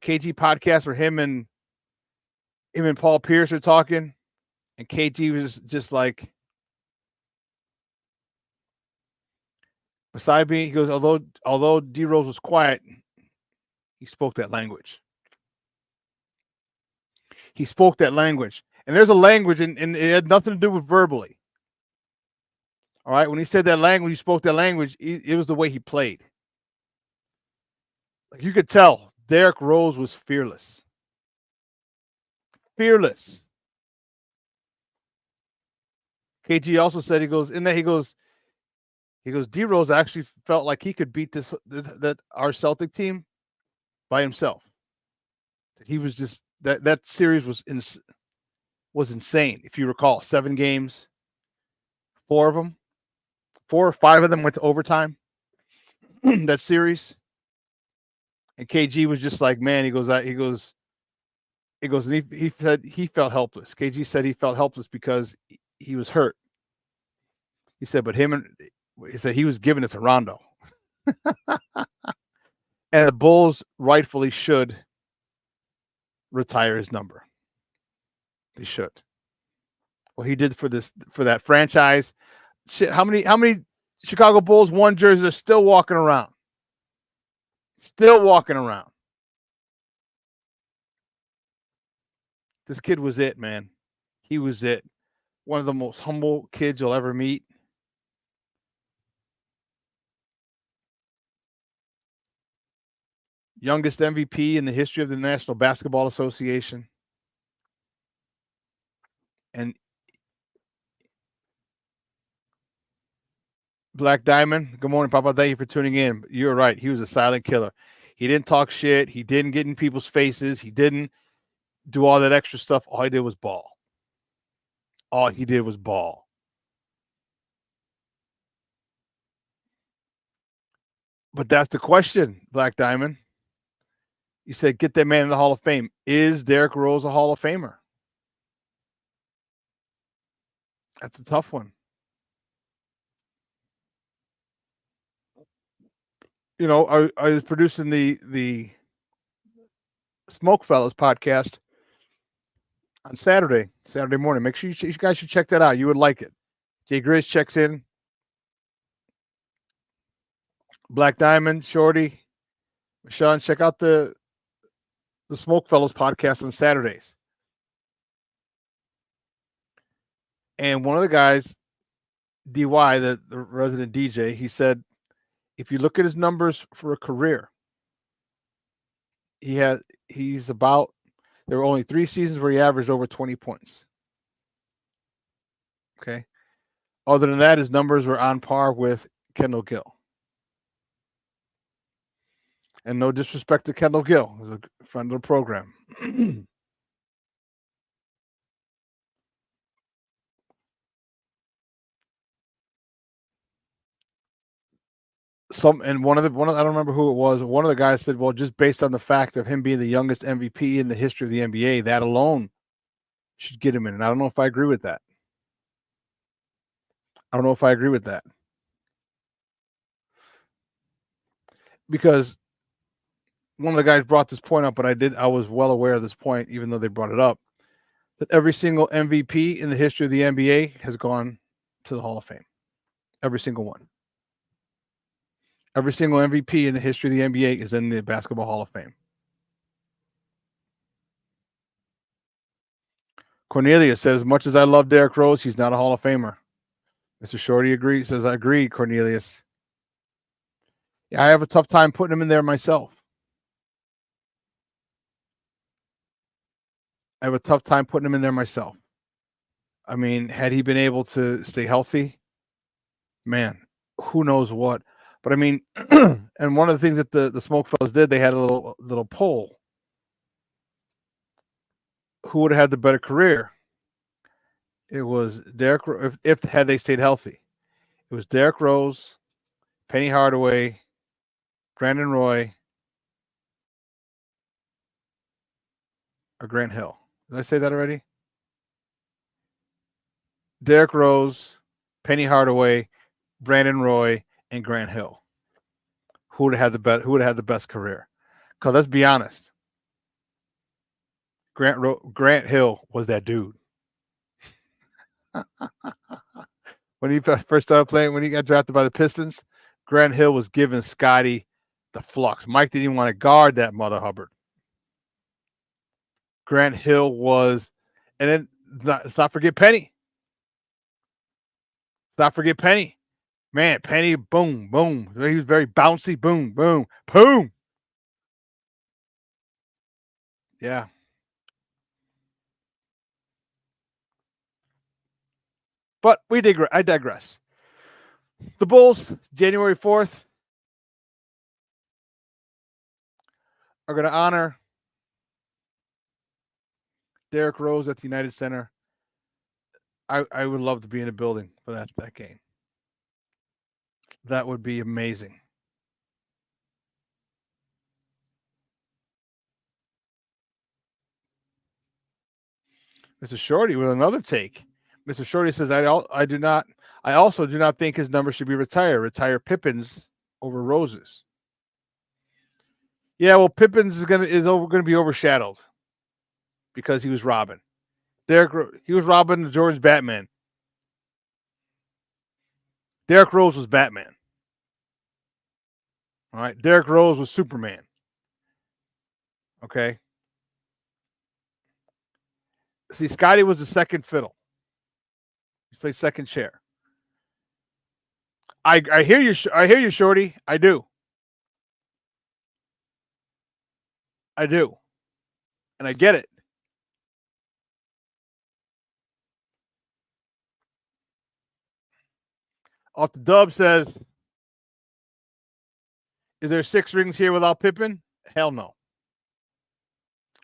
[SPEAKER 6] KG podcast where him and Paul Pierce are talking, and KG was just like beside me, he goes, although D Rose was quiet, he spoke that language. He spoke that language. And there's a language, and it had nothing to do with verbally. All right. When he said that language, he spoke that language, it was the way he played. Like you could tell Derrick Rose was fearless. Fearless. KG also said, he goes, D Rose actually felt like he could beat our Celtic team by himself. He was just that series was insane. If you recall, 7 games, 4 or 5 of them went to overtime. That series, and KG was just like, man. He goes, and he said he felt helpless. KG said he felt helpless because he was hurt. He said, but he said he was giving it to Rondo, and the Bulls rightfully should retire his number. They should. What he did for that franchise. Shit, how many Chicago Bulls 1 jerseys are still walking around? Still walking around. This kid was it, man. He was it. One of the most humble kids you'll ever meet. Youngest MVP in the history of the National Basketball Association. And Black Diamond, good morning, Papa. Thank you for tuning in. You're right. He was a silent killer. He didn't talk shit. He didn't get in people's faces. He didn't do all that extra stuff. All he did was ball. All he did was ball. But that's the question, Black Diamond. You said get that man in the Hall of Fame. Is Derrick Rose a Hall of Famer? That's a tough one. you know, I was producing the Smoke Fellas podcast on Saturday morning. Make sure you guys should check that out. You would like it. Jay Grizz checks in. Black Diamond, Shorty, Shawn, check out the Smoke Fellows podcast on Saturdays. And one of the guys, DY, the resident DJ, he said, if you look at his numbers for a career, he's about, there were only 3 seasons where he averaged over 20 points. Okay. Other than that, his numbers were on par with Kendall Gill. And no disrespect to Kendall Gill, he's a friend of the program. One of I don't remember who it was. One of the guys said, well, just based on the fact of him being the youngest MVP in the history of the NBA, that alone should get him in. And I don't know if I agree with that. Because one of the guys brought this point up, but I was well aware of this point, even though they brought it up, that every single MVP in the history of the NBA has gone to the Hall of Fame. Every single one. Every single MVP in the history of the NBA is in the Basketball Hall of Fame. Cornelia says, as much as I love Derrick Rose, he's not a Hall of Famer. Mr. Shorty agrees. Says, I agree, Cornelius. Yeah, I have a tough time putting him in there myself. I mean, had he been able to stay healthy, man, who knows what. But I mean, and one of the things that the Smoke Fellas did, they had a little poll. Who would have had the better career? It was Derrick, if had they stayed healthy. It was Derrick Rose, Penny Hardaway, Brandon Roy, or Grant Hill. Did I say that already? Derrick Rose, Penny Hardaway, Brandon Roy, and Grant Hill. Who would have had the best career? Because let's be honest, Grant Hill was that dude. When he first started playing, when he got drafted by the Pistons, Grant Hill was giving Scotty the flux. Mike didn't even want to guard that Mother Hubbard. Grant Hill was, and then let's not forget Penny. Man, Penny, boom, boom. He was very bouncy, boom, boom, boom. Yeah. But I digress. The Bulls, January 4th, are going to honor Derrick Rose at the United Center. I would love to be in a building for that game. That would be amazing. Mr. Shorty with another take. Mr. Shorty says, I also do not think his number should be retired. Retire Pippins over Rose's. Yeah, well, Pippins is going to be overshadowed because he was Robin. He was Robin, Jordan's Batman. Derrick Rose was Batman. All right, Derrick Rose was Superman. Okay. See, Scotty was the second fiddle. He played second chair. I hear you. I hear you, Shorty. I do. And I get it. Off the Dub says, is there 6 rings here without Pippen? Hell no.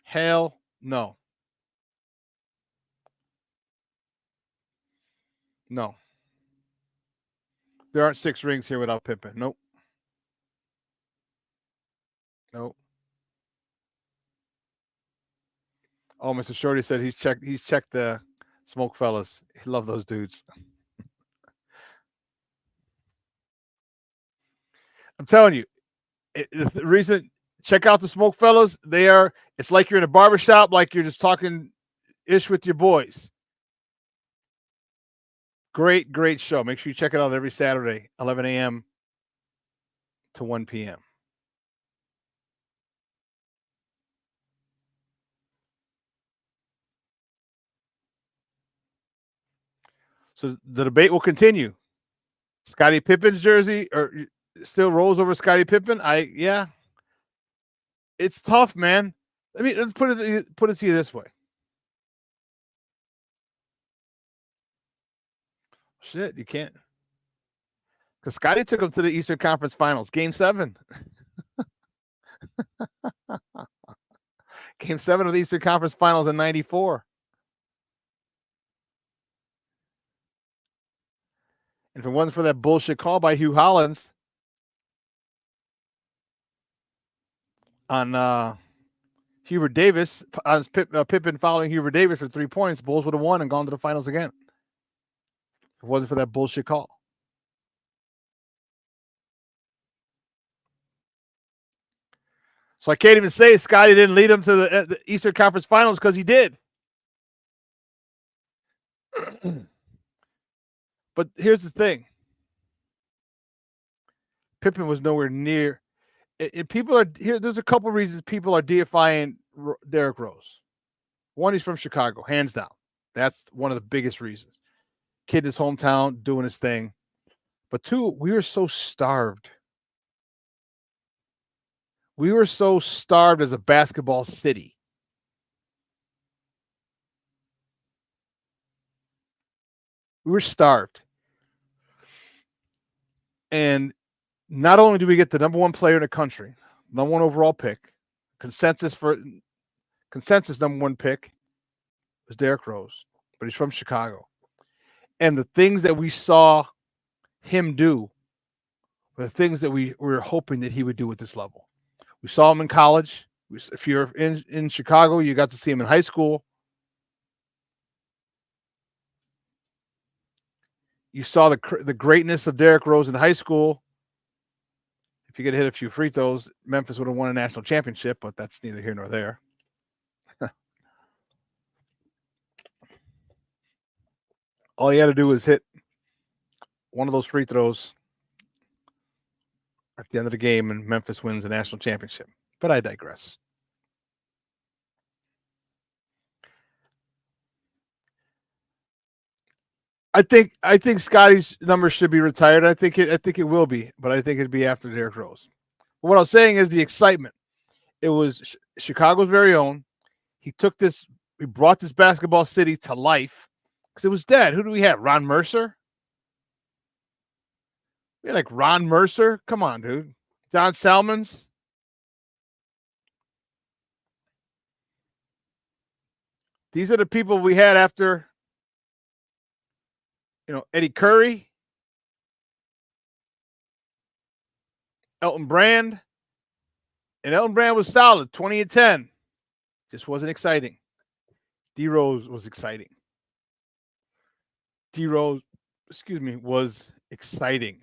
[SPEAKER 6] Hell no. No. There aren't 6 rings here without Pippen. Nope. Nope. Oh, Mr. Shorty said he's checked the Smoke Fellas. He loves those dudes. I'm telling you, The reason, check out the Smoke Fellas. It's like you're in a barbershop, like you're just talking ish with your boys. Great, great show. Make sure you check it out every Saturday, 11 a.m. to 1 p.m. So the debate will continue. Scottie Pippen's jersey or still rolls over Scottie Pippen? Yeah. It's tough, man. Let's put it to you this way. Shit, you can't. Because Scottie took him to the Eastern Conference Finals, Game 7. Game 7 of the Eastern Conference Finals in 94. And if it wasn't for that bullshit call by Hugh Hollins on Hubert Davis, on Pippen following Hubert Davis for 3 points, Bulls would have won and gone to the finals again. If it wasn't for that bullshit call. So I can't even say Scottie didn't lead him to the Eastern Conference Finals because he did. But here's the thing. Pippen was nowhere near. People are here. There's a couple reasons people are deifying Derrick Rose. One, he's from Chicago, hands down. That's one of the biggest reasons. Kid in his hometown doing his thing. But two, we were so starved. We were so starved as a basketball city. We were starved. And not only do we get the number one player in the country, number one overall pick, consensus number one pick was Derrick Rose, but he's from Chicago. And the things that we saw him do were the things that we were hoping that he would do at this level. We saw him in college. If you're in Chicago, you got to see him in high school. You saw the greatness of Derrick Rose in high school. If you could hit a few free throws, Memphis would have won a national championship, but that's neither here nor there. All he had to do was hit one of those free throws at the end of the game, and Memphis wins a national championship. But I digress. I think Scottie's number should be retired. I think it will be, but I think it'd be after Derrick Rose. But what I was saying is the excitement. It was Chicago's very own. He brought this basketball city to life because it was dead. Who do we have? Ron Mercer? We had like Ron Mercer. Come on, dude. John Salmons. These are the people we had after, Eddie Curry, Elton Brand. And Elton Brand was solid, 20 and 10. Just wasn't exciting. D Rose was exciting. D Rose, was exciting.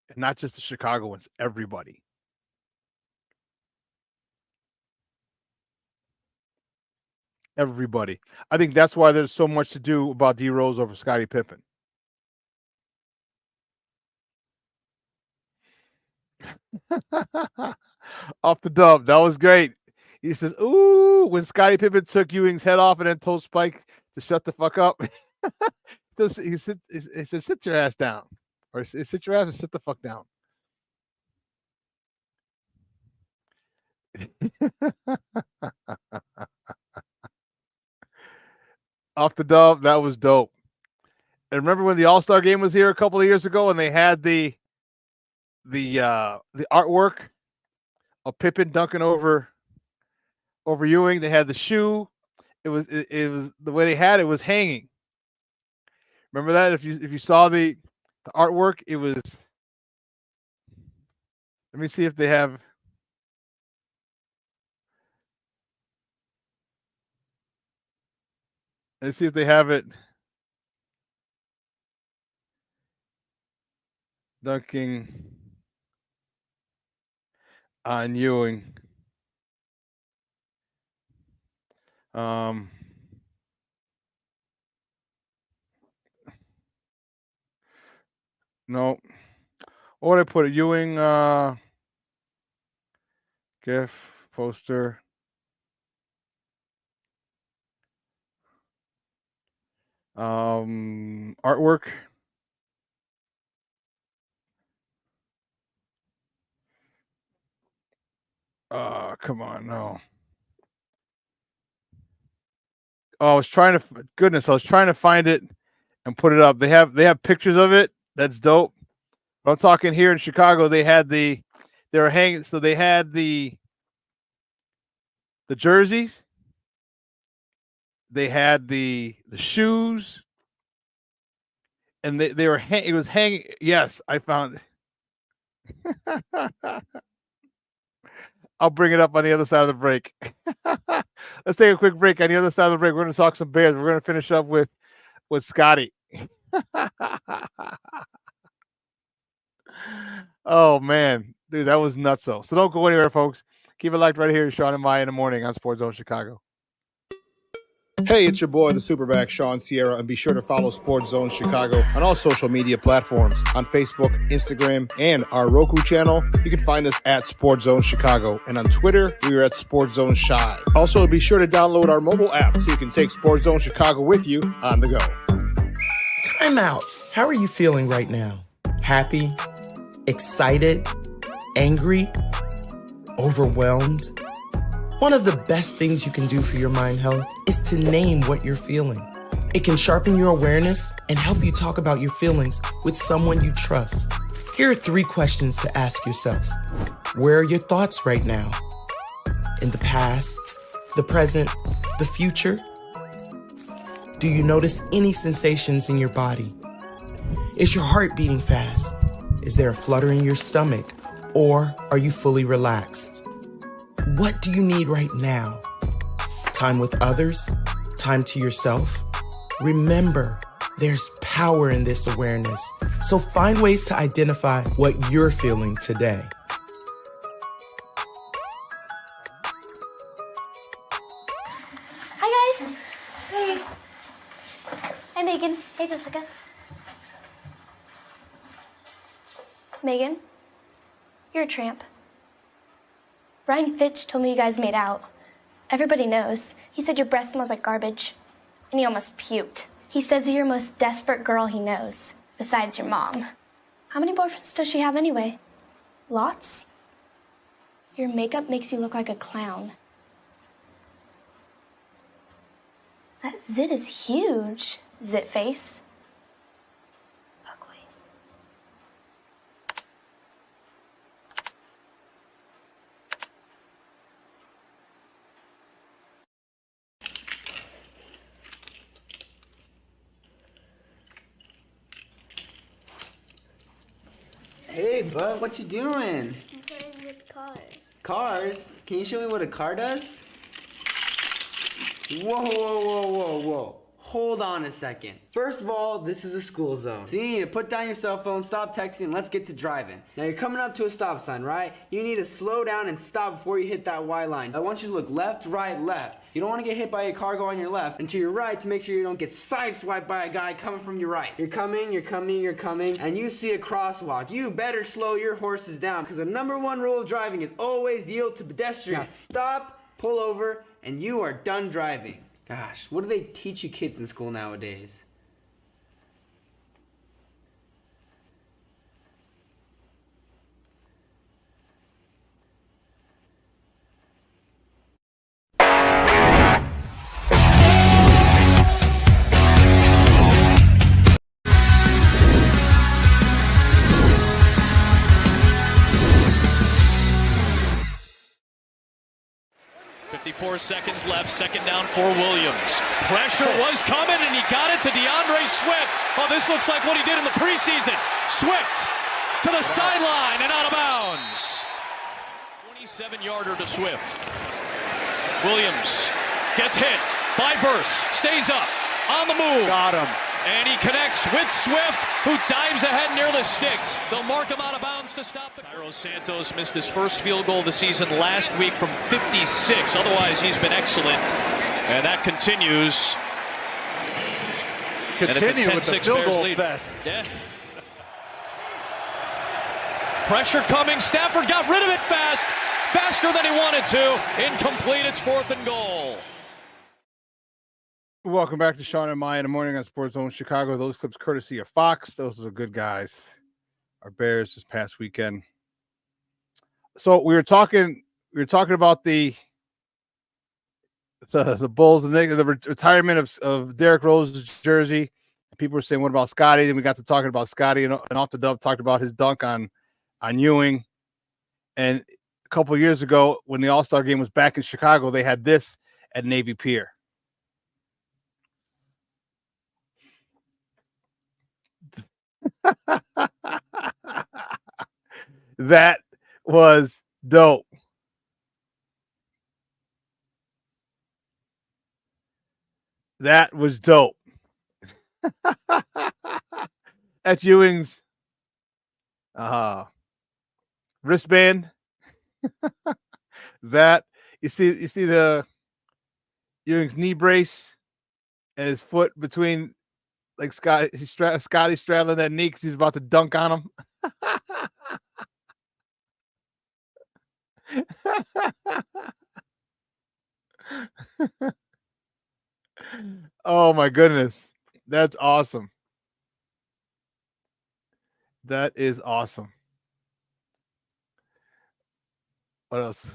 [SPEAKER 6] And not just the Chicagoans, everybody. Everybody. I think that's why there's so much to do about D Rose over Scottie Pippen. Off the dub. That was great. He says, ooh, when Scottie Pippen took Ewing's head off and then told Spike to shut the fuck up. He said, sit your ass down. Or sit your ass and sit the fuck down. Off the dub, that was dope. And remember when the All-Star game was here a couple of years ago and they had the artwork of Pippen dunking over Ewing. They had the shoe. It was the way they had it was hanging. Remember that? If you saw the artwork, it was. Let me see if they have. Let's see if they have it. Dunking on Ewing. No. What did I put it? Ewing, GIF, poster. Artwork. Come on, no. Oh, I was trying to find it and put it up. They have pictures of it. That's dope. But I'm talking here in Chicago. They had they were hanging. So they had the jerseys. They had the shoes, and they were it was hanging. Yes, I found it. I'll bring it up on the other side of the break. Let's take a quick break. On the other side of the break, we're going to talk some Bears. We're going to finish up with Scotty. Oh, man. Dude, that was nuts, though. So don't go anywhere, folks. Keep it locked right here. Shawn and Maya in the morning on Sports Zone Chicago. Hey, it's your boy, the SuperBack, Shawn Sierra, and be sure to follow Sports Zone Chicago on all social media platforms, on Facebook, Instagram, and our Roku channel. You can find us at Sports Zone Chicago, and on Twitter, we are at Sports Zone Shy. Also, be sure to download our mobile app so you can take Sports Zone Chicago with you on the go.
[SPEAKER 18] Time out. How are you feeling right now? Happy? Excited? Angry? Overwhelmed? One of the best things you can do for your mind health is to name what you're feeling. It can sharpen your awareness and help you talk about your feelings with someone you trust. Here are 3 questions to ask yourself. Where are your thoughts right now? In the past, the present, the future? Do you notice any sensations in your body? Is your heart beating fast? Is there a flutter in your stomach? Or are you fully relaxed? What do you need right now? Time with others? Time to yourself? Remember, there's power in this awareness. So find ways to identify what you're feeling today.
[SPEAKER 19] Hi, guys. Hey. Hi, Megan. Hey, Jessica. Megan, you're a tramp. Brian Fitch told me you guys made out. Everybody knows. He said your breath smells like garbage. And he almost puked. He says you're the most desperate girl he knows, besides your mom. How many boyfriends does she have anyway? Lots? Your makeup makes you look like a clown. That zit is huge, zit face.
[SPEAKER 20] Hey, bud, what you doing?
[SPEAKER 19] I'm playing with cars.
[SPEAKER 20] Cars? Can you show me what a car does? Whoa, whoa, whoa, whoa, whoa. Hold on a second. First of all, this is a school zone. So you need to put down your cell phone, stop texting, and let's get to driving. Now you're coming up to a stop sign, right? You need to slow down and stop before you hit that Y line. I want you to look left, right, left. You don't want to get hit by a car going on your left, and to your right to make sure you don't get sideswiped by a guy coming from your right. You're coming, and you see a crosswalk. You better slow your horses down, because the #1 rule of driving is always yield to pedestrians. Now stop, pull over, and you are done driving. Gosh, what do they teach you kids in school nowadays?
[SPEAKER 3] Seconds left, second down for Williams. Pressure was coming, and he got it to DeAndre Swift. Oh, this looks like what he did in the preseason. Swift to the sideline and out of bounds. 27-yarder to Swift. Williams gets hit by Verse, stays up, on the move.
[SPEAKER 6] Got him.
[SPEAKER 3] And he connects with Swift, who dives ahead near the sticks. They'll mark him out of bounds to stop the... Cairo Santos missed his first field goal of the season last week from 56. Otherwise, he's been excellent. And that continues.
[SPEAKER 6] Continue with the field goal fest.
[SPEAKER 3] Yeah. Pressure coming. Stafford got rid of it fast. Faster than he wanted to. Incomplete. It's 4th and goal.
[SPEAKER 6] Welcome back to Shawn and Maya in the morning on Sports Zone Chicago. Those clips courtesy of Fox. Those are good guys. Our Bears this past weekend. So we were talking about the Bulls and the retirement of Derrick Rose's jersey. People were saying, what about Scotty? And we got to talking about Scotty, and off the dub talked about his dunk on Ewing. And a couple of years ago, when the All-Star game was back in Chicago, they had this at Navy Pier. That was dope. That was dope. That's Ewing's wristband. That you see the Ewing's knee brace and his foot between, like Scotty straddling that knee because he's about to dunk on him. Oh my goodness. That's awesome. That is awesome. What else?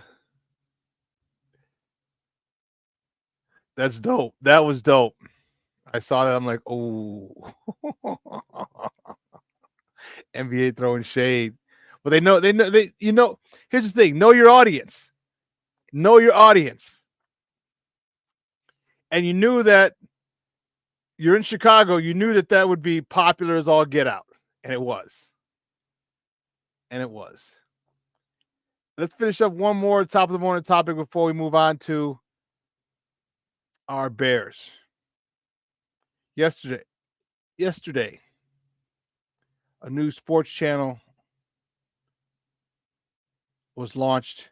[SPEAKER 6] That's dope. That was dope. I saw that. I'm like, oh, NBA throwing shade. But they know, here's the thing. Know your audience. Know your audience. And you knew that you're in Chicago. You knew that would be popular as all get out. And it was. And it was. Let's finish up one more top of the morning topic before we move on to our Bears. Yesterday, a new sports channel was launched.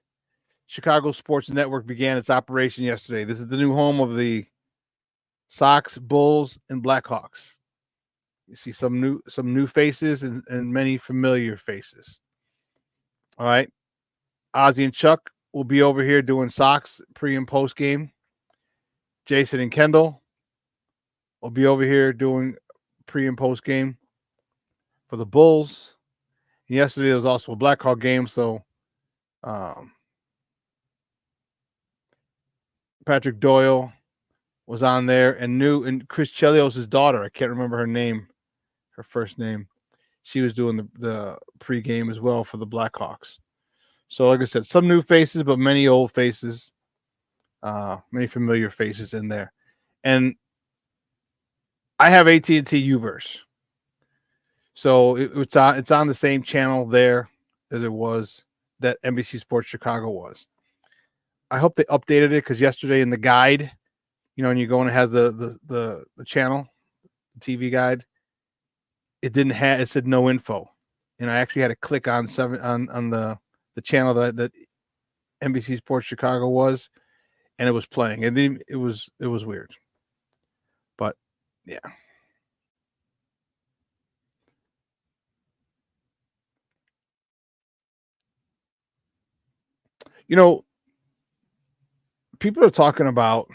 [SPEAKER 6] Chicago Sports Network began its operation yesterday. This is the new home of the Sox, Bulls, and Blackhawks. You see some new faces and many familiar faces. All right. Ozzy and Chuck will be over here doing Sox pre and post game. Jason and Kendall will be over here doing pre and post game for the Bulls. And yesterday there was also a Blackhawk game, so Patrick Doyle was on there, and Chris Chelios' daughter, I can't remember her first name. She was doing the pregame as well for the Blackhawks. So, like I said, some new faces, but many old faces, many familiar faces in there. And I have AT&T Uverse, so it's on the same channel there as it was that NBC Sports Chicago was. I hope they updated it because yesterday in the guide, and you go and it has the channel, the TV guide, it said no info, and I actually had to click on the channel that NBC Sports Chicago was, and it was playing, and then it was weird, but yeah. People are talking about,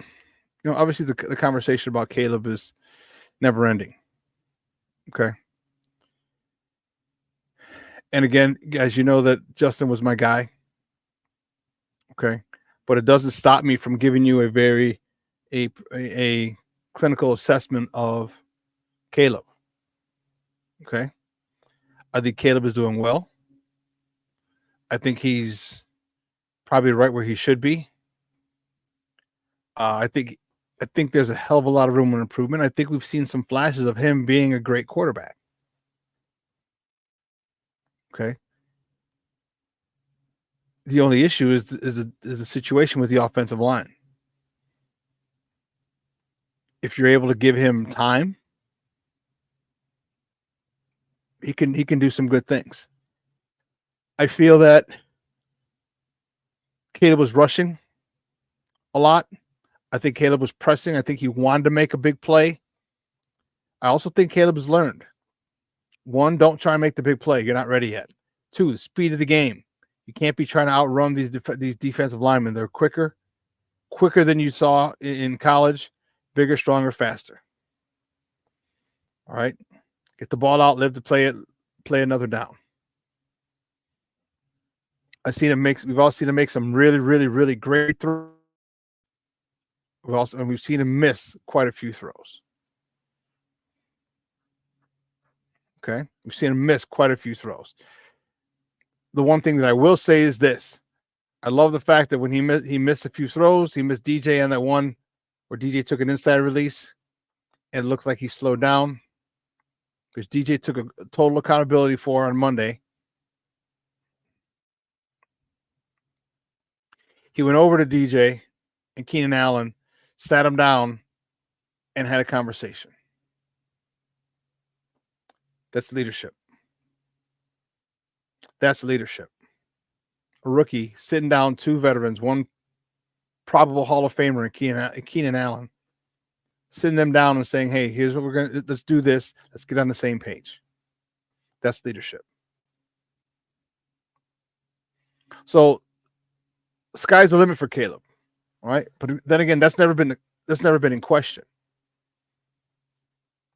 [SPEAKER 6] obviously the conversation about Caleb is never ending. Okay. And again, guys, you know that Justin was my guy. Okay. But it doesn't stop me from giving you a clinical assessment of Caleb. Okay. I think Caleb is doing well. I think he's probably right where he should be. I think there's a hell of a lot of room for improvement. I think we've seen some flashes of him being a great quarterback. Okay. The only issue is the situation with the offensive line. If you're able to give him time he can do some good things. I feel that Caleb was rushing a lot. I think Caleb was pressing. I think he wanted to make a big play. I also think Caleb has learned. One, don't try and make the big play. You're not ready yet. Two, the speed of the game. You can't be trying to outrun these defensive linemen. They're quicker than you saw in college, bigger, stronger, faster. All right? Get the ball out, live to play another down. We've all seen him make some really, really, really great throws. We've seen him miss quite a few throws. Okay? We've seen him miss quite a few throws. The one thing that I will say is this. I love the fact that when he missed a few throws, he missed DJ on that one where DJ took an inside release and it looks like he slowed down, because DJ took a total accountability for on Monday. He went over to DJ and Keenan Allen, sat him down, and had a conversation. That's leadership. That's leadership. A rookie sitting down two veterans, one probable Hall of Famer in Keenan Allen, sitting them down and saying, hey, here's what let's do this. Let's get on the same page. That's leadership. So sky's the limit for Caleb. All right. But then again, that's never been in question.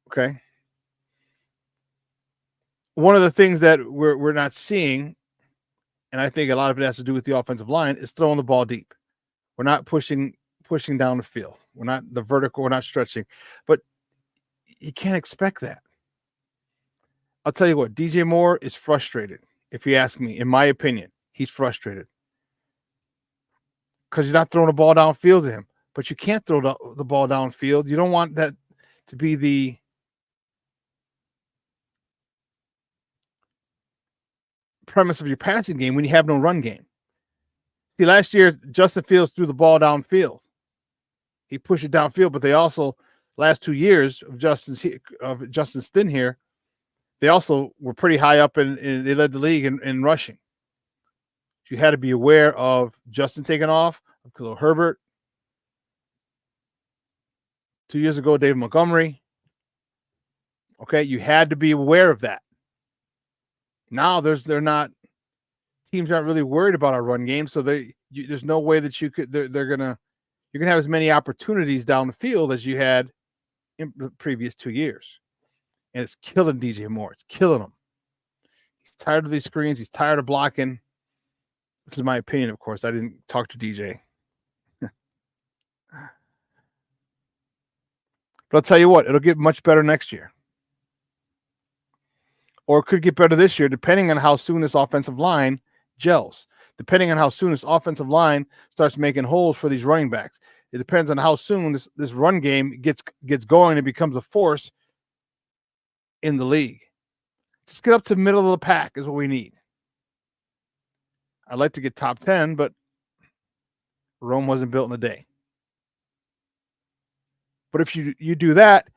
[SPEAKER 6] Okay. One of the things that we're not seeing, and I think a lot of it has to do with the offensive line, is throwing the ball deep. We're not pushing down the field. We're not the vertical. We're not stretching. But you can't expect that. I'll tell you what, DJ Moore is frustrated. If you ask me, in my opinion, he's frustrated because he's not throwing the ball downfield to him. But you can't throw the ball downfield. You don't want that to be the premise of your passing game when you have no run game. See, last year, Justin Fields threw the ball downfield. He pushed it downfield, but they also, last 2 years of Justin Stin here, they also were pretty high up and they led the league in rushing. So you had to be aware of Justin taking off, of Khalil Herbert. 2 years ago, David Montgomery. Okay, you had to be aware of that. Now teams aren't really worried about our run game, so there's no way that you're gonna have as many opportunities down the field as you had in the previous 2 years. And it's killing DJ Moore. It's killing him. He's tired of these screens. He's tired of blocking. This is my opinion, of course. I didn't talk to DJ. But I'll tell you what, it'll get much better next year. Or it could get better this year, depending on how soon this offensive line gels. Depending on how soon this offensive line starts making holes for these running backs. It depends on how soon this run game gets going and becomes a force in the league. Just get up to the middle of the pack is what we need. I'd like to get top 10, but Rome wasn't built in a day. But if you do that,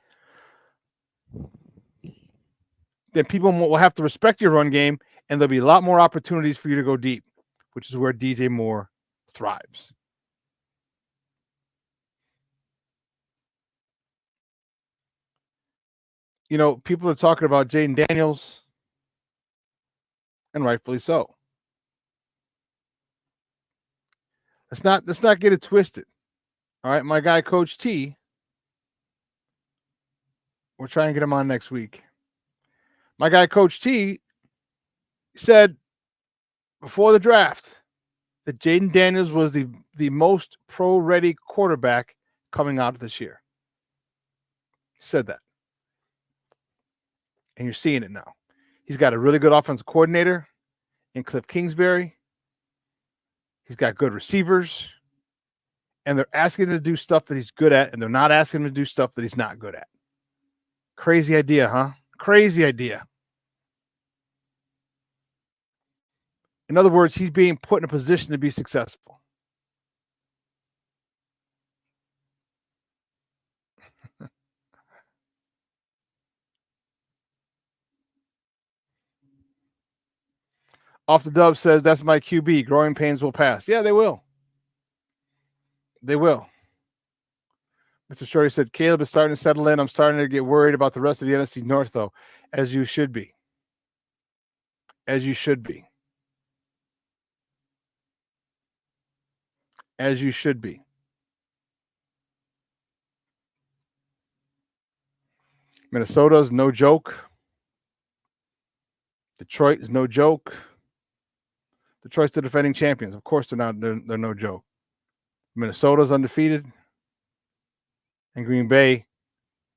[SPEAKER 6] then people will have to respect your run game, and there'll be a lot more opportunities for you to go deep, which is where DJ Moore thrives. You know, people are talking about Jaden Daniels, and rightfully so. Let's not get it twisted. All right, my guy, Coach T, we'll try and get him on next week. My guy, Coach T, said before the draft that Jaden Daniels was the most pro-ready quarterback coming out of this year. He said that. And you're seeing it now. He's got a really good offensive coordinator in Cliff Kingsbury. He's got good receivers. And they're asking him to do stuff that he's good at, and they're not asking him to do stuff that he's not good at. Crazy idea, huh? Crazy idea. In other words, he's being put in a position to be successful. Off the Dub says, that's my QB. Growing pains will pass. Yeah, they will. They will. Mr. Shorty said, Caleb is starting to settle in. I'm starting to get worried about the rest of the NFC North, though, as you should be. As you should be. As you should be. Minnesota's no joke. Detroit is no joke. Detroit's the defending champions. Of course, they're not. They're no joke. Minnesota's undefeated, and Green Bay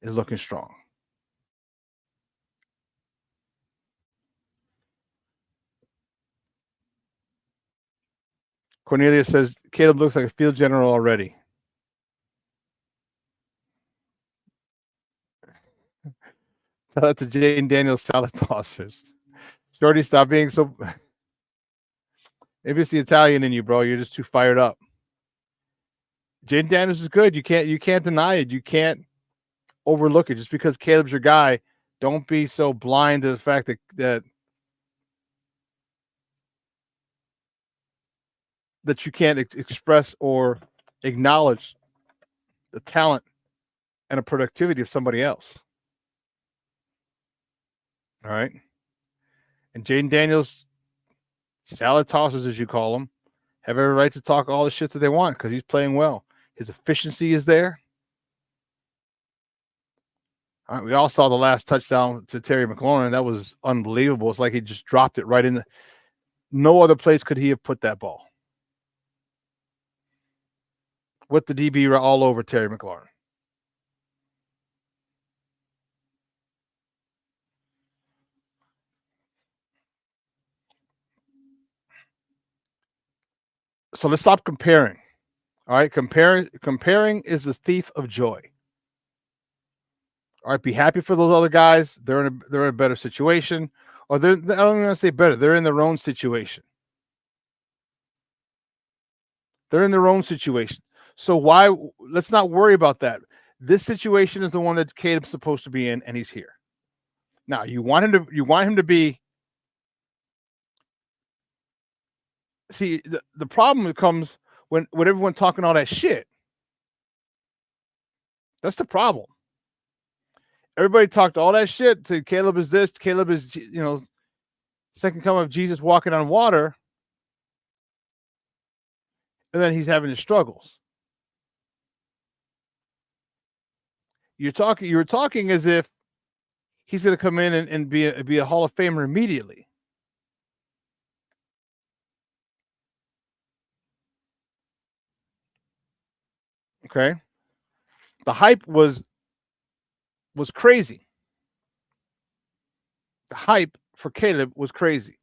[SPEAKER 6] is looking strong. Cornelia says Caleb looks like a field general already. Tell that to Jane Daniels salad tossers. Shorty, stop being so. Maybe it's the Italian in you, bro. You're just too fired up. Jane Daniels is good. You can't deny it. You can't overlook it. Just because Caleb's your guy, don't be so blind to the fact that you can't express or acknowledge the talent and the productivity of somebody else. All right. And Jaden Daniels, salad tossers, as you call them, have every right to talk all the shit that they want because he's playing well. His efficiency is there. All right, we all saw the last touchdown to Terry McLaurin. That was unbelievable. It's like he just dropped it right in the. No other place could he have put that ball. With the DB all over Terry McLaurin. So let's stop comparing. All right, comparing is the thief of joy. All right, be happy for those other guys. They're in a better situation, or I don't even want to say better. They're in their own situation. They're in their own situation. So let's not worry about that. This situation is the one that Caleb's supposed to be in, and he's here. Now you want him to be. See, the problem comes when everyone talking all that shit. That's the problem. Everybody talked all that shit to Caleb is this, Caleb is, second coming of Jesus walking on water. And then he's having his struggles. You were talking as if he's going to come in and be a Hall of Famer immediately. Okay. The hype was crazy. The hype for Caleb was crazy.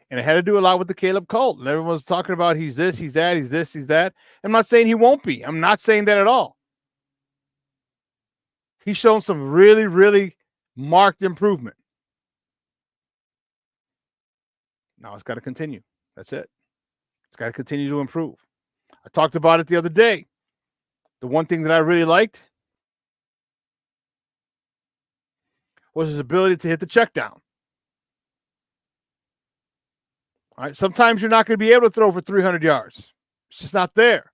[SPEAKER 6] And it had to do a lot with the Caleb cult. And everyone was talking about he's this, he's that, he's this, he's that. I'm not saying he won't be. I'm not saying that at all. He's shown some really, really marked improvement. Now it's got to continue. That's it. It's got to continue to improve. I talked about it the other day. The one thing that I really liked was his ability to hit the check down. All right. Sometimes you're not going to be able to throw for 300 yards. It's just not there.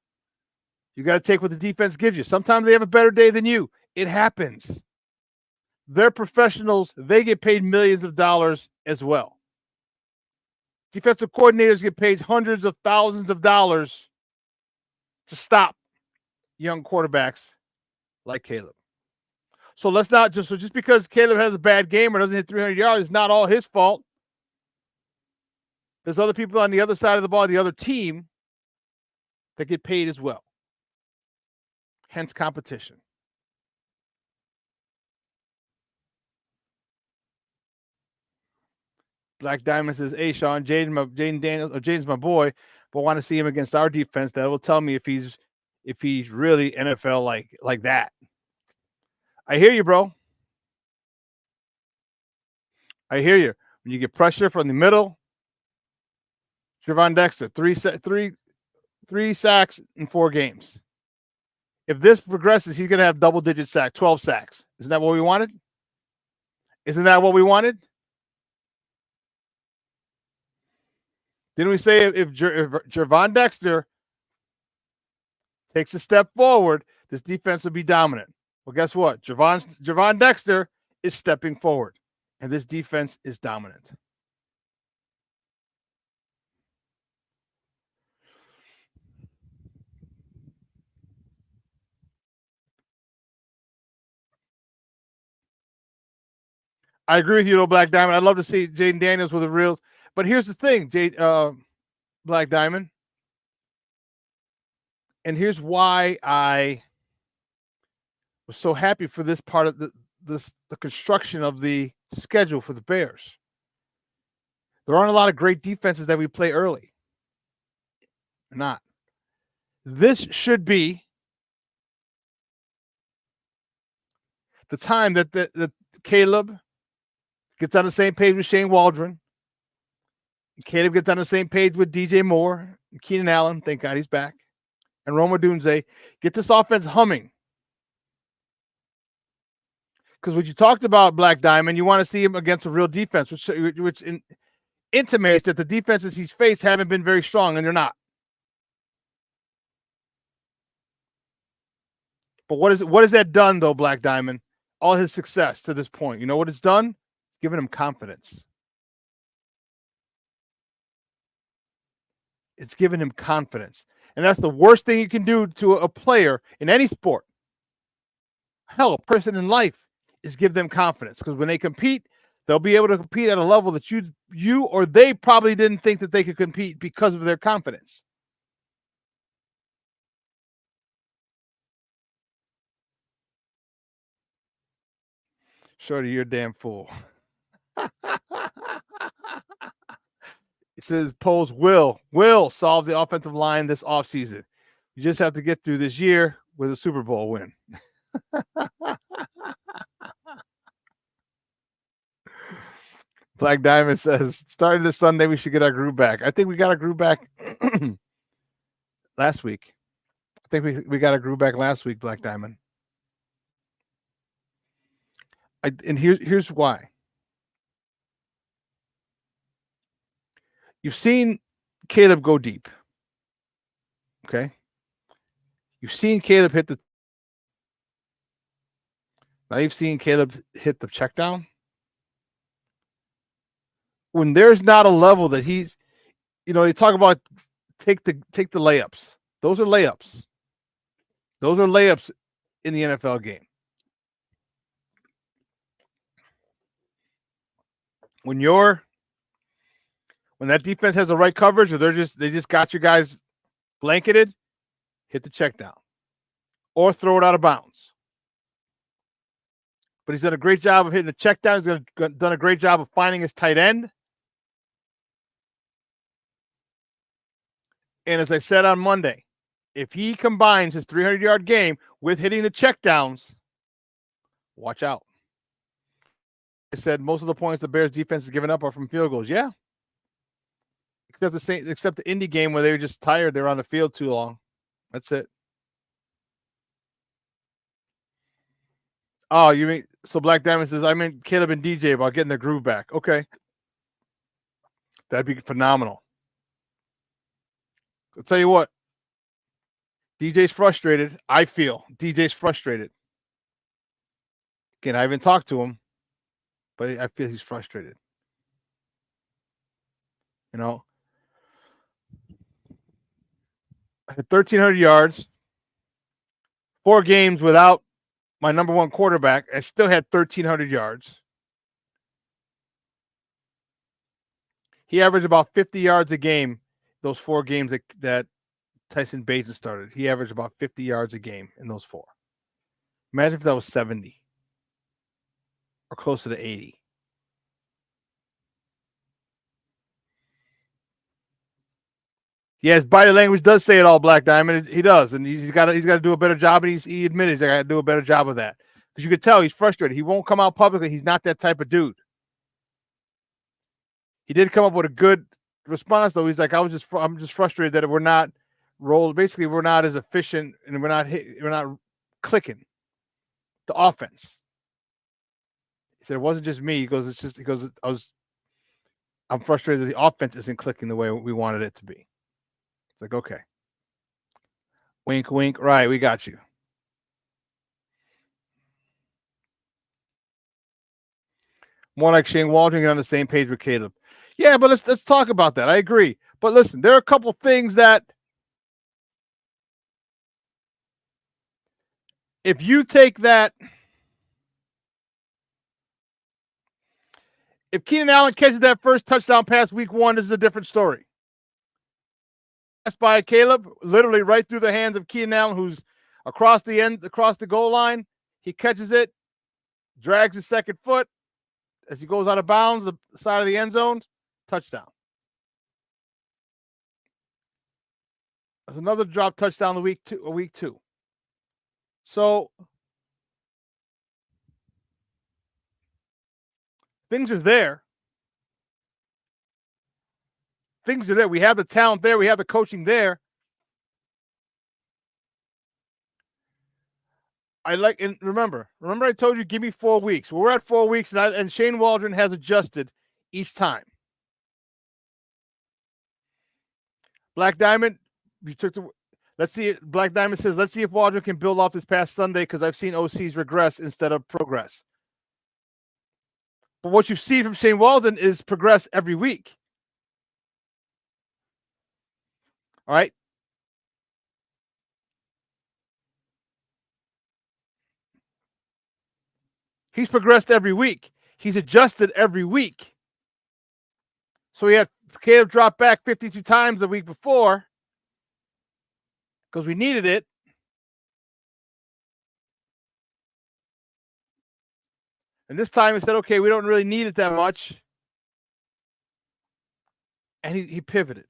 [SPEAKER 6] You got to take what the defense gives you. Sometimes they have a better day than you. It happens. They're professionals. They get paid millions of dollars as well. Defensive coordinators get paid hundreds of thousands of dollars to stop young quarterbacks like Caleb. So let's not just because Caleb has a bad game or doesn't hit 300 yards, it's not all his fault. There's other people on the other side of the ball, the other team, that get paid as well. Hence competition. Black Diamond says, hey, Shawn, Jaden's my boy, but want to see him against our defense. That will tell me if he's really NFL like that. I hear you, bro. I hear you. When you get pressure from the middle, Gervon Dexter, three sacks in 4 games. If this progresses, he's going to have double-digit sack, 12 sacks. Isn't that what we wanted? Isn't that what we wanted? Didn't we say if Gervon Dexter takes a step forward, this defense will be dominant? Well, guess what? Gervon Dexter is stepping forward, and this defense is dominant. I agree with you, though, Black Diamond. I'd love to see Jaden Daniels with the reels. But here's the thing, Black Diamond. And here's why I was so happy for this part of the construction of the schedule for the Bears. There aren't a lot of great defenses that we play early. They're not. This should be the time that Caleb gets on the same page with Shane Waldron. Caleb gets on the same page with DJ Moore, and Keenan Allen. Thank God he's back. And Roma Dunze. Get this offense humming. Because what you talked about, Black Diamond, you want to see him against a real defense, which intimates that the defenses he's faced haven't been very strong, and they're not. But what has that done, though, Black Diamond? All his success to this point. You know what it's done? It's given him confidence. It's given him confidence. And that's the worst thing you can do to a player in any sport. Hell, a person in life is give them confidence. Because when they compete, they'll be able to compete at a level that you or they probably didn't think that they could compete because of their confidence. Shorty, you're a damn fool. It says Poles will solve the offensive line this offseason. You just have to get through this year with a Super Bowl win. Black Diamond says, starting this Sunday, we should get our groove back. I think we got our groove back last week. I think we got our groove back last week, Black Diamond. And here's why. You've seen Caleb go deep. Okay? You've seen Caleb now you've seen Caleb hit the check down. When there's not a level that he's, they talk about take the layups. Those are layups. Those are layups in the NFL game. When that defense has the right coverage, or they just got you guys blanketed, hit the check down or throw it out of bounds. But he's done a great job of hitting the check down. He's done a great job of finding his tight end. And as I said on Monday, if he combines his 300-yard game with hitting the checkdowns, watch out. I said most of the points the Bears defense has given up are from field goals. Yeah. Except the Indy game where they were just tired. They were on the field too long. That's it. Oh, you mean so Black Diamond says, I meant Caleb and DJ about getting their groove back. Okay. That'd be phenomenal. I'll tell you what. DJ's frustrated. I feel DJ's frustrated. Again, I haven't talked to him, but I feel he's frustrated. I had 1,300 yards, 4 games without my number one quarterback. I still had 1,300 yards. He averaged about 50 yards a game those 4 games that Tyson Basin started. He averaged about 50 yards a game in those 4. Imagine if that was 70 or closer to 80. Yeah, his body language does say it all, Black Diamond. He does, and he's got to do a better job, and he admitted he's got to do a better job of that. Because you could tell he's frustrated. He won't come out publicly. He's not that type of dude. He did come up with a good response, though. He's like, I'm just frustrated that we're not rolled. Basically, we're not as efficient, and we're not clicking the offense. He said it wasn't just me. He goes, I was I'm frustrated that the offense isn't clicking the way we wanted it to be. It's like, okay. Wink, wink. Right, we got you. More like Shane Waldron get on the same page with Caleb. Yeah, but let's talk about that. I agree. But listen, there are a couple things that if you take that, if Keenan Allen catches that first touchdown pass week 1, this is a different story. That's by Caleb, literally right through the hands of Keenan Allen, who's across the goal line. He catches it, drags his second foot as he goes out of bounds, the side of the end zone, touchdown. There's another drop touchdown the week 2. So things are there. Things are there. We have the talent there. We have the coaching there. And remember I told you, give me 4 weeks. Well, we're at 4 weeks, and Shane Waldron has adjusted each time. Black Diamond, let's see. Black Diamond says, let's see if Waldron can build off this past Sunday because I've seen OCs regress instead of progress. But what you see from Shane Waldron is progress every week. All right. He's progressed every week. He's adjusted every week. So he had Caleb drop back 52 times the week before because we needed it. And this time he said, okay, we don't really need it that much. And he pivoted.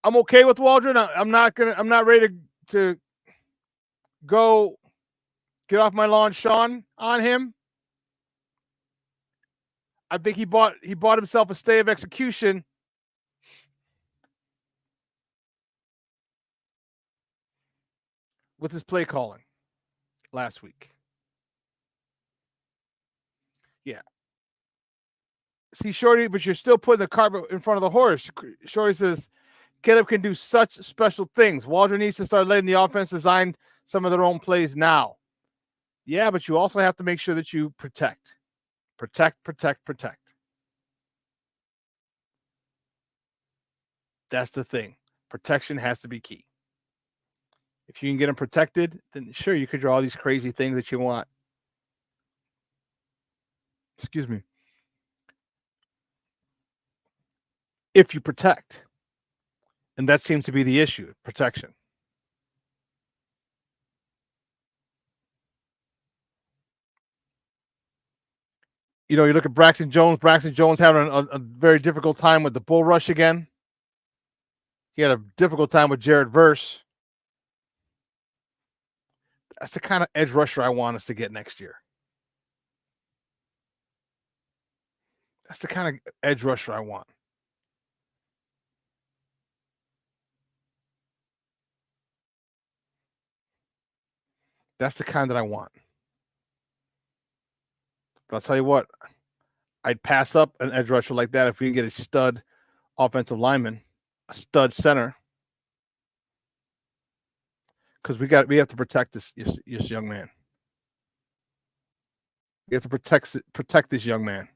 [SPEAKER 6] I'm okay with Waldron. I'm not ready to go get off my lawn, Shawn, on him. I think he bought himself a stay of execution. With his play calling last week. Yeah. See, Shorty, but you're still putting the cart in front of the horse. Shorty says, Caleb can do such special things. Waldron needs to start letting the offense design some of their own plays now. Yeah, but you also have to make sure that you protect. Protect. That's the thing. Protection has to be key. If you can get them protected, then sure, you could draw all these crazy things that you want. Excuse me. If you protect. And that seems to be the issue, protection. You know, you look at Braxton Jones. Braxton Jones having a very difficult time with the bull rush again. He had a difficult time with Jared Verse. That's the kind of edge rusher I want us to get next year. That's the kind of edge rusher I want. That's the kind that I want. But I'll tell you what, I'd pass up an edge rusher like that if we can get a stud offensive lineman, a stud center. Because we have to protect this young man. We have to protect this young man.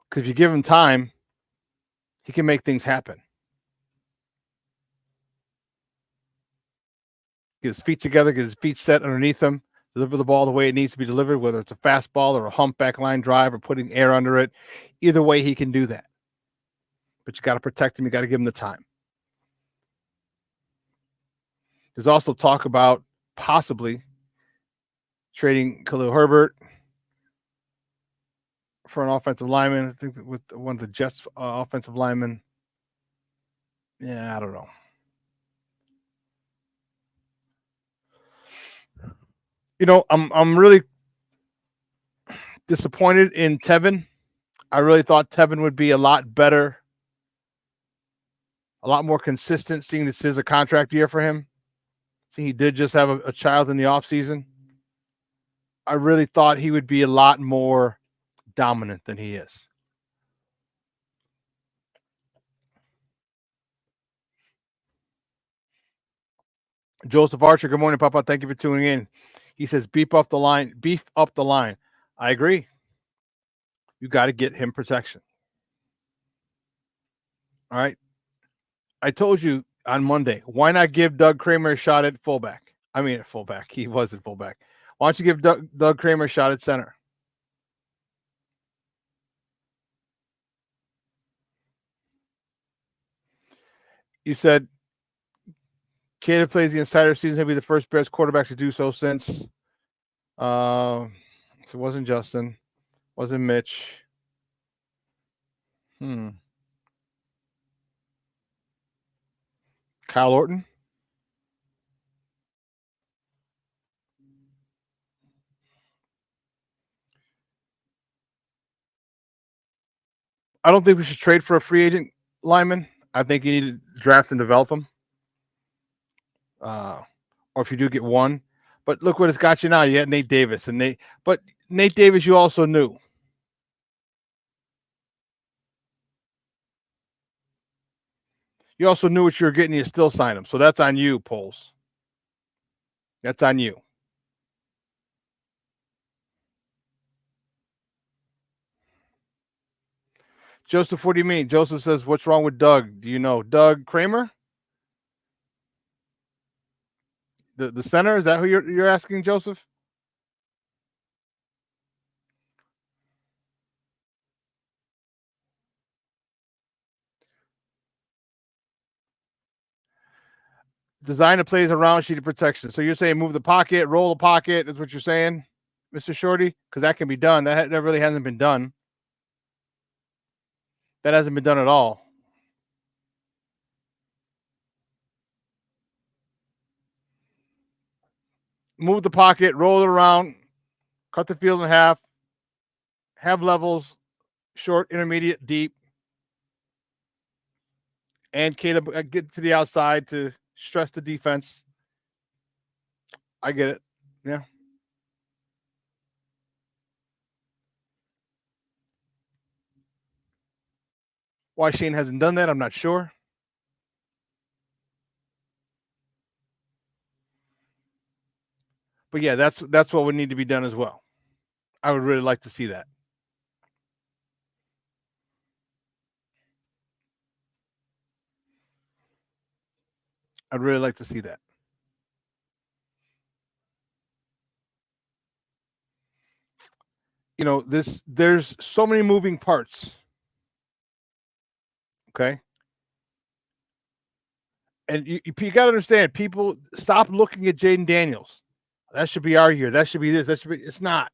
[SPEAKER 6] Because if you give him time, he can make things happen. Get his feet together, get his feet set underneath him, deliver the ball the way it needs to be delivered, whether it's a fastball or a humpback line drive or putting air under it. Either way, he can do that. But you got to protect him. You got to give him the time. There's also talk about possibly trading Khalil Herbert for an offensive lineman. I think with one of the Jets offensive linemen. Yeah, I don't know. You know, I'm really disappointed in Tevin. I really thought Tevin would be a lot better, a lot more consistent, seeing this is a contract year for him. See, he did just have a child in the offseason. I really thought he would be a lot more dominant than he is. Joseph Archer, good morning, Papa. Thank you for tuning in. He says, beef up the line. I agree. You got to get him protection. All right. I told you on Monday, why not give Doug Kramer a shot at fullback? I mean, at fullback. He was at fullback. Why don't you give Doug Kramer a shot at center? You said Caleb plays the entire season. He'll be the first Bears quarterback to do so since. So it wasn't Justin. Wasn't Mitch. Kyle Orton. I don't think we should trade for a free agent lineman. I think you need to draft and develop him. Or if you do get one. But look what it's got you now. You got Nate Davis. But Nate Davis, you also knew. You also knew what you were getting. You still signed him. So that's on you, Poles. That's on you. Joseph, what do you mean? Joseph says, what's wrong with Doug? Do you know Doug Kramer? The center? Is that who you're asking, Joseph? Design the plays around sheet of protection. So you're saying move the pocket, roll the pocket. That's what you're saying, Mr. Shorty? Because that can be done. That really hasn't been done. That hasn't been done at all. Move the pocket, roll it around, cut the field in half, have levels, short, intermediate, deep, and Caleb get to the outside to stress the defense. I get it. Yeah. Why Shane hasn't done that, I'm not sure. But yeah, that's what would need to be done as well. I would really like to see that. I'd really like to see that. You know, there's so many moving parts. Okay. And you got to understand, people stop looking at Jaden Daniels. That should be our year. That should be this. That should be. It's not.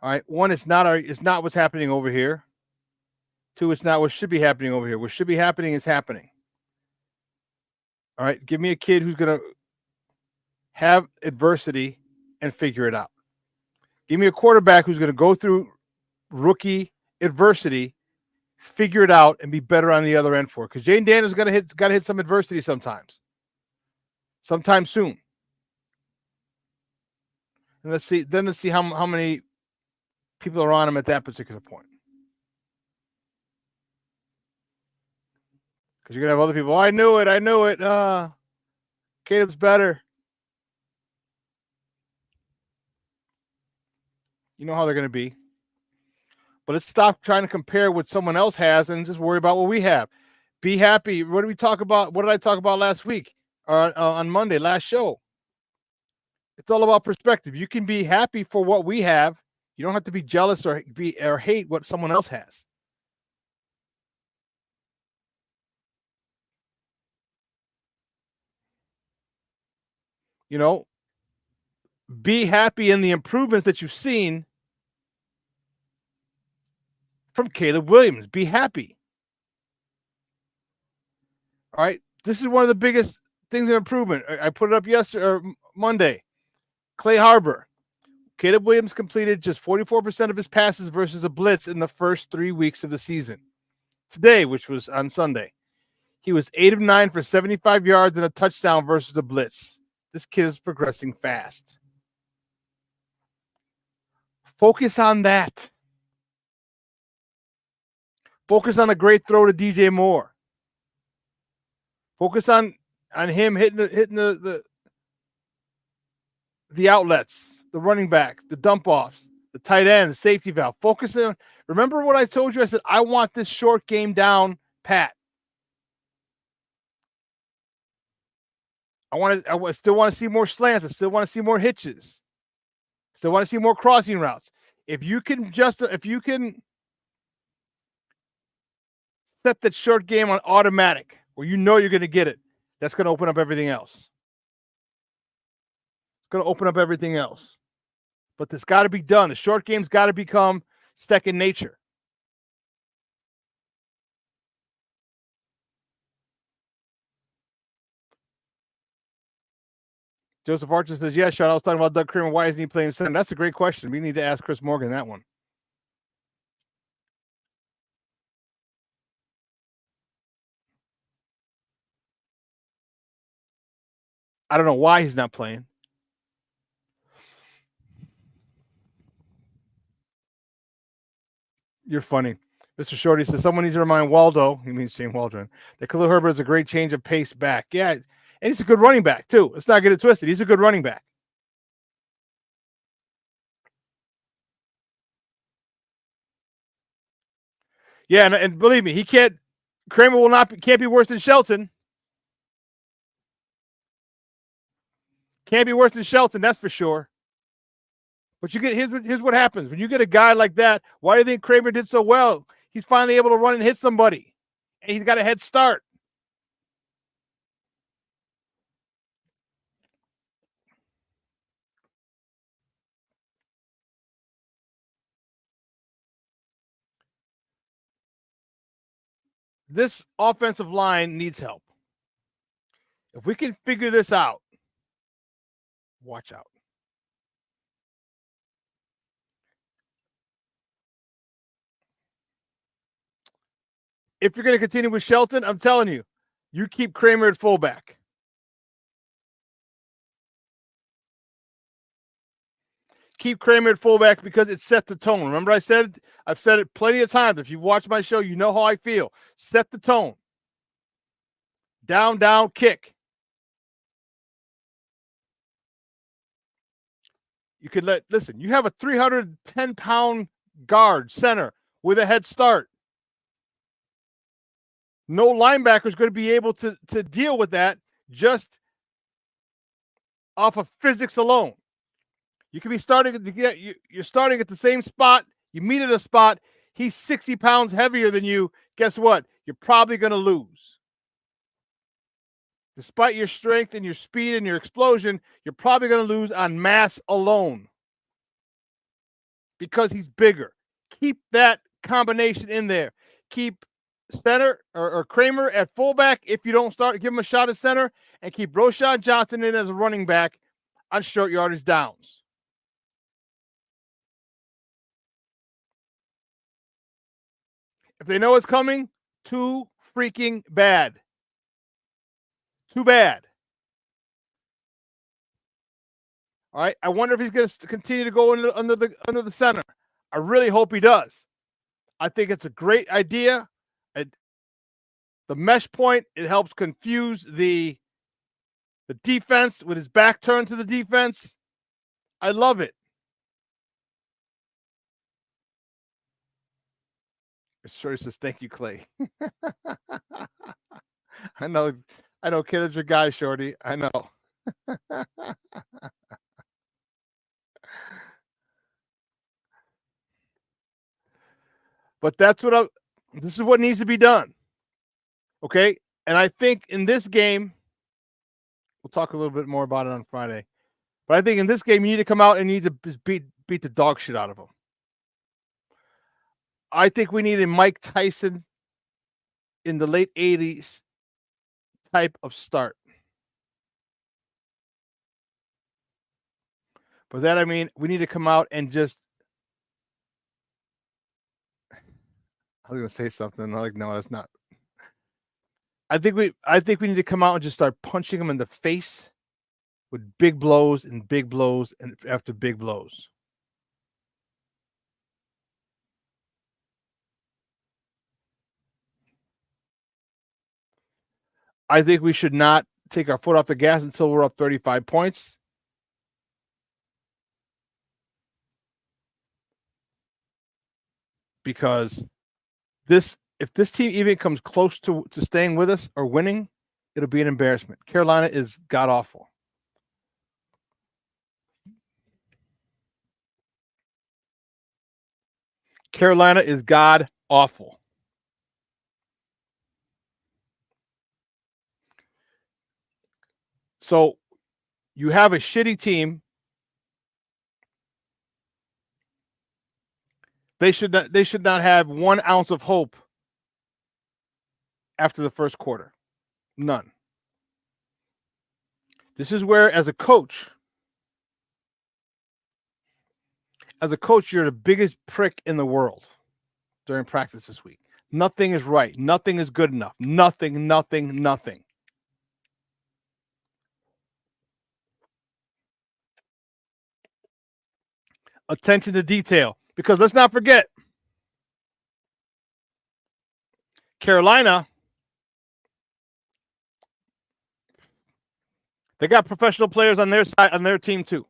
[SPEAKER 6] All right. One, it's not what's happening over here. Two, it's not what should be happening over here. What should be happening is happening. All right. Give me a kid who's going to have adversity and figure it out. Give me a quarterback who's going to go through rookie adversity, figure it out, and be better on the other end for it. Because Jaden Daniels got to hit some adversity sometime soon. And let's see how many people are on him at that particular point. Because you're gonna have other people. Oh, I knew it. Caleb's better. You know how they're gonna be. But let's stop trying to compare what someone else has and just worry about what we have. Be happy. What did we talk about? What did I talk about last week or on Monday, last show? It's all about perspective. You can be happy for what we have. You don't have to be jealous or hate what someone else has. You know, be happy in the improvements that you've seen from Caleb Williams. Be happy. All right. This is one of the biggest things of improvement. I put it up yesterday or Monday. Clay Harbor. Caleb Williams completed just 44% of his passes versus a blitz in the first 3 weeks of the season. Today, which was on Sunday, He was 8 of 9 for 75 yards and a touchdown versus the blitz. This kid is progressing fast. Focus on that. Focus on a great throw to DJ Moore. Focus on him hitting the outlets, the running back, the dump offs, the tight end, the safety valve. Focus on. Remember what I told you? I said I want this short game down pat. I still want to see more slants. I still want to see more hitches. Still want to see more crossing routes. If you can set that short game on automatic, where you know you're going to get it, that's going to open up everything else. It's going to open up everything else. But this got to be done. The short game's got to become second nature. Joseph Archer says, yeah, Shawn, I was talking about Doug Kramer. Why isn't he playing center? That's a great question. We need to ask Chris Morgan that one. I don't know why he's not playing. You're funny. Mr. Shorty says, someone needs to remind Waldo, he means Shane Waldron, that Khalil Herbert is a great change of pace back. Yeah, and he's a good running back, too. Let's not get it twisted. He's a good running back. Yeah, and believe me, Kramer can't be worse than Shelton. Can't be worse than Shelton, that's for sure. But here's what happens. When you get a guy like that, why do you think Kramer did so well? He's finally able to run and hit somebody. And he's got a head start. This offensive line needs help. If we can figure this out, watch out. If you're going to continue with Shelton, I'm telling you, you keep Kramer at fullback. Keep Kramer at fullback because it set the tone. Remember I've said it plenty of times. If you've watched my show, you know how I feel. Set the tone. Down, down, kick. You could listen, you have a 310-pound guard center with a head start. No linebacker is going to be able to deal with that just off of physics alone. You could be you're starting at the same spot. You meet at a spot. He's 60 pounds heavier than you. Guess what? You're probably going to lose. Despite your strength and your speed and your explosion, you're probably going to lose on mass alone because he's bigger. Keep that combination in there. Keep center or Kramer at fullback if you don't start. Give him a shot at center, and keep Roschon Johnson in as a running back on short yardage downs. If they know it's coming, too freaking bad. Too bad. All right. I wonder if he's going to continue to go under the center. I really hope he does. I think it's a great idea. The mesh point, it helps confuse the defense with his back turned to the defense. I love it. Shorty says, thank you, Clay. I know, Caleb's your guy, Shorty. I know. But this is what needs to be done. Okay? And I think in this game, we'll talk a little bit more about it on Friday. But I think in this game, you need to come out and you need to beat the dog shit out of them. I think we need a Mike Tyson in the late 80s type of start. By that I mean we need to come out and just. I was going to say something. I'm like, no, that's not. I think we need to come out and just start punching them in the face with big blows and big blows and after big blows. I think we should not take our foot off the gas until we're up 35 points. Because if this team even comes close to staying with us or winning, it'll be an embarrassment. Carolina is god awful. Carolina is god awful. So you have a shitty team. They should not have 1 ounce of hope after the first quarter. None. This is where, as a coach, you're the biggest prick in the world during practice this week. Nothing is right. Nothing is good enough. Nothing. Attention to detail. Because let's not forget, Carolina, they got professional players on their side, on their team too.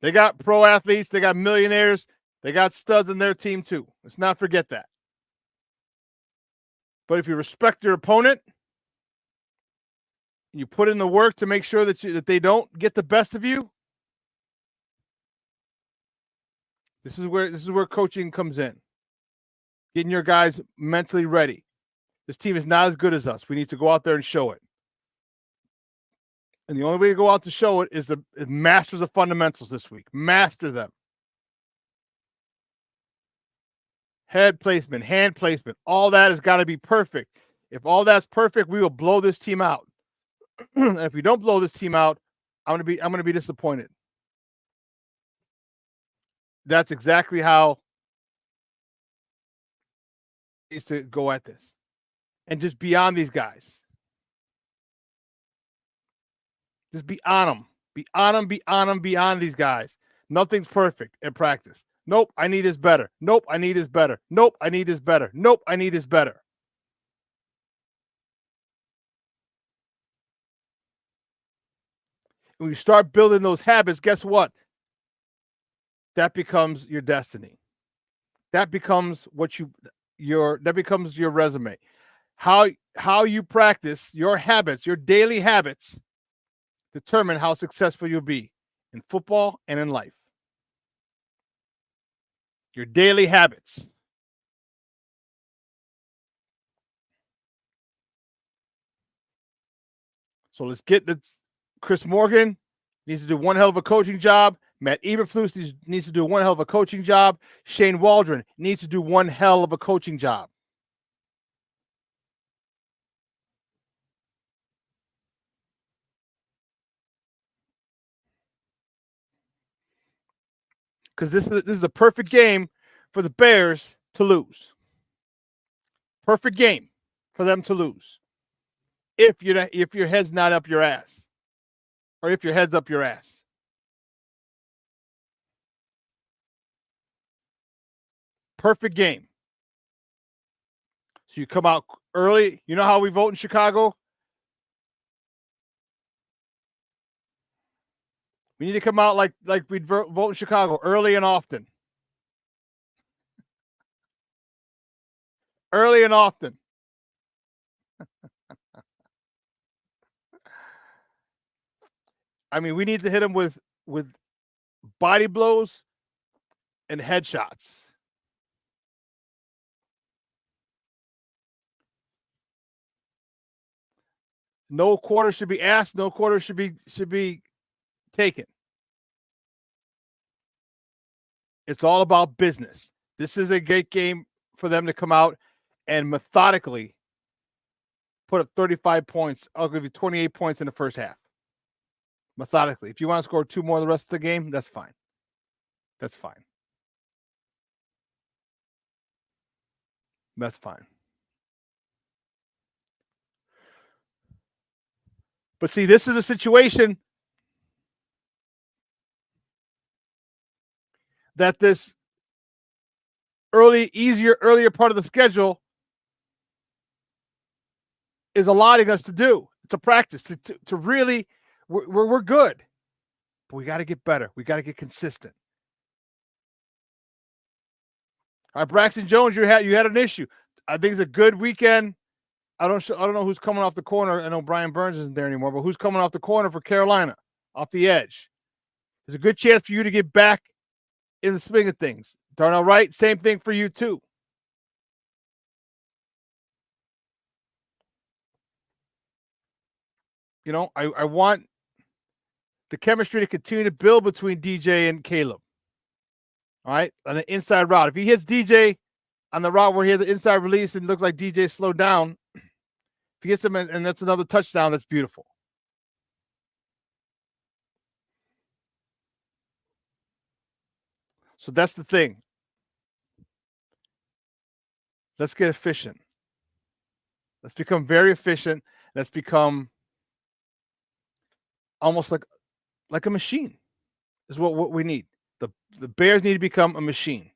[SPEAKER 6] They got pro athletes, they got millionaires, they got studs on their team too. Let's not forget that. But if you respect your opponent, you put in the work to make sure that they don't get the best of you. This is where coaching comes in. Getting your guys mentally ready. This team is not as good as us. We need to go out there and show it. And the only way to go out to show it is to master the fundamentals this week. Master them. Head placement, hand placement, all that has got to be perfect. If all that's perfect, we will blow this team out. If we don't blow this team out, I'm gonna be disappointed. That's exactly how is to go at this. And just be on these guys. Just be on them. Be on these guys. Nothing's perfect in practice. Nope, I need this better. Nope, I need this better. Nope, I need this better. Nope, I need this better. When you start building those habits, guess what? That becomes your destiny. That becomes that becomes your resume. How you practice your habits, your daily habits, determine how successful you'll be in football and in life. Your daily habits. So let's get this. Chris Morgan needs to do one hell of a coaching job. Matt Eberflus needs to do one hell of a coaching job. Shane Waldron needs to do one hell of a coaching job. Because this is a perfect game for the Bears to lose. Perfect game for them to lose. If your head's not up your ass. Or if your head's up your ass. Perfect game. So you come out early. You know how we vote in Chicago? We need to come out like we'd vote in Chicago, early and often. Early and often. I mean, we need to hit them with body blows and headshots. No quarter should be asked. No quarter should be taken. It's all about business. This is a great game for them to come out and methodically put up 35 points. I'll give you 28 points in the first half. Methodically. If you want to score 2 more the rest of the game, that's fine. That's fine. That's fine. But see, this is a situation that this earlier part of the schedule is allowing us to do. It's a practice to really, we're good, but we got to get better. We got to get consistent. All right, Braxton Jones, you had an issue. I think it's a good weekend. I don't know who's coming off the corner. I know Brian Burns isn't there anymore, but who's coming off the corner for Carolina, off the edge? There's a good chance for you to get back in the swing of things. Darnell Wright, same thing for you too. You know, I want the chemistry to continue to build between DJ and Caleb. All right, on the inside route. If he hits DJ on the route where he had the inside release and it looks like DJ slowed down, if he gets him and that's another touchdown, that's beautiful. So that's the thing. Let's get efficient. Let's become very efficient. Let's become almost like a machine is what we need. The Bears need to become a machine.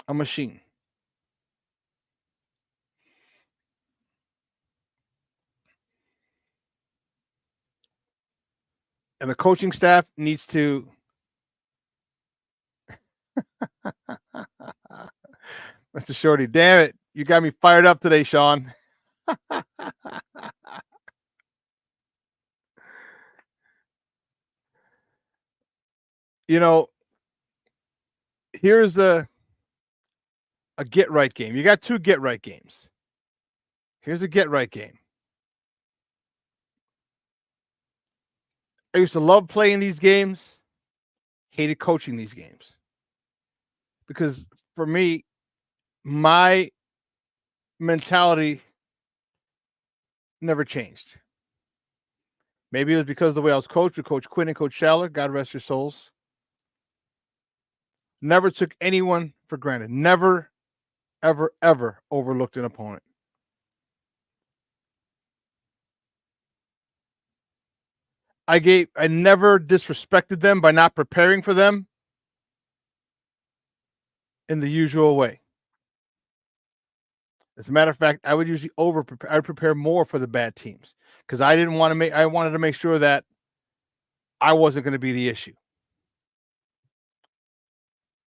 [SPEAKER 6] A machine. And the coaching staff needs to Mr. Shorty, damn it. You got me fired up today, Shawn. You know, here's a get right game. You got two get right games. Here's a get right game. I used to love playing these games, hated coaching these games. Because for me, my mentality never changed. Maybe it was because of the way I was coached with Coach Quinn and Coach Schaller. God rest your souls. Never took anyone for granted. Never, ever, ever overlooked an opponent. I never disrespected them by not preparing for them in the usual way. As a matter of fact, I would usually I would prepare more for the bad teams because I wanted to make sure that I wasn't going to be the issue.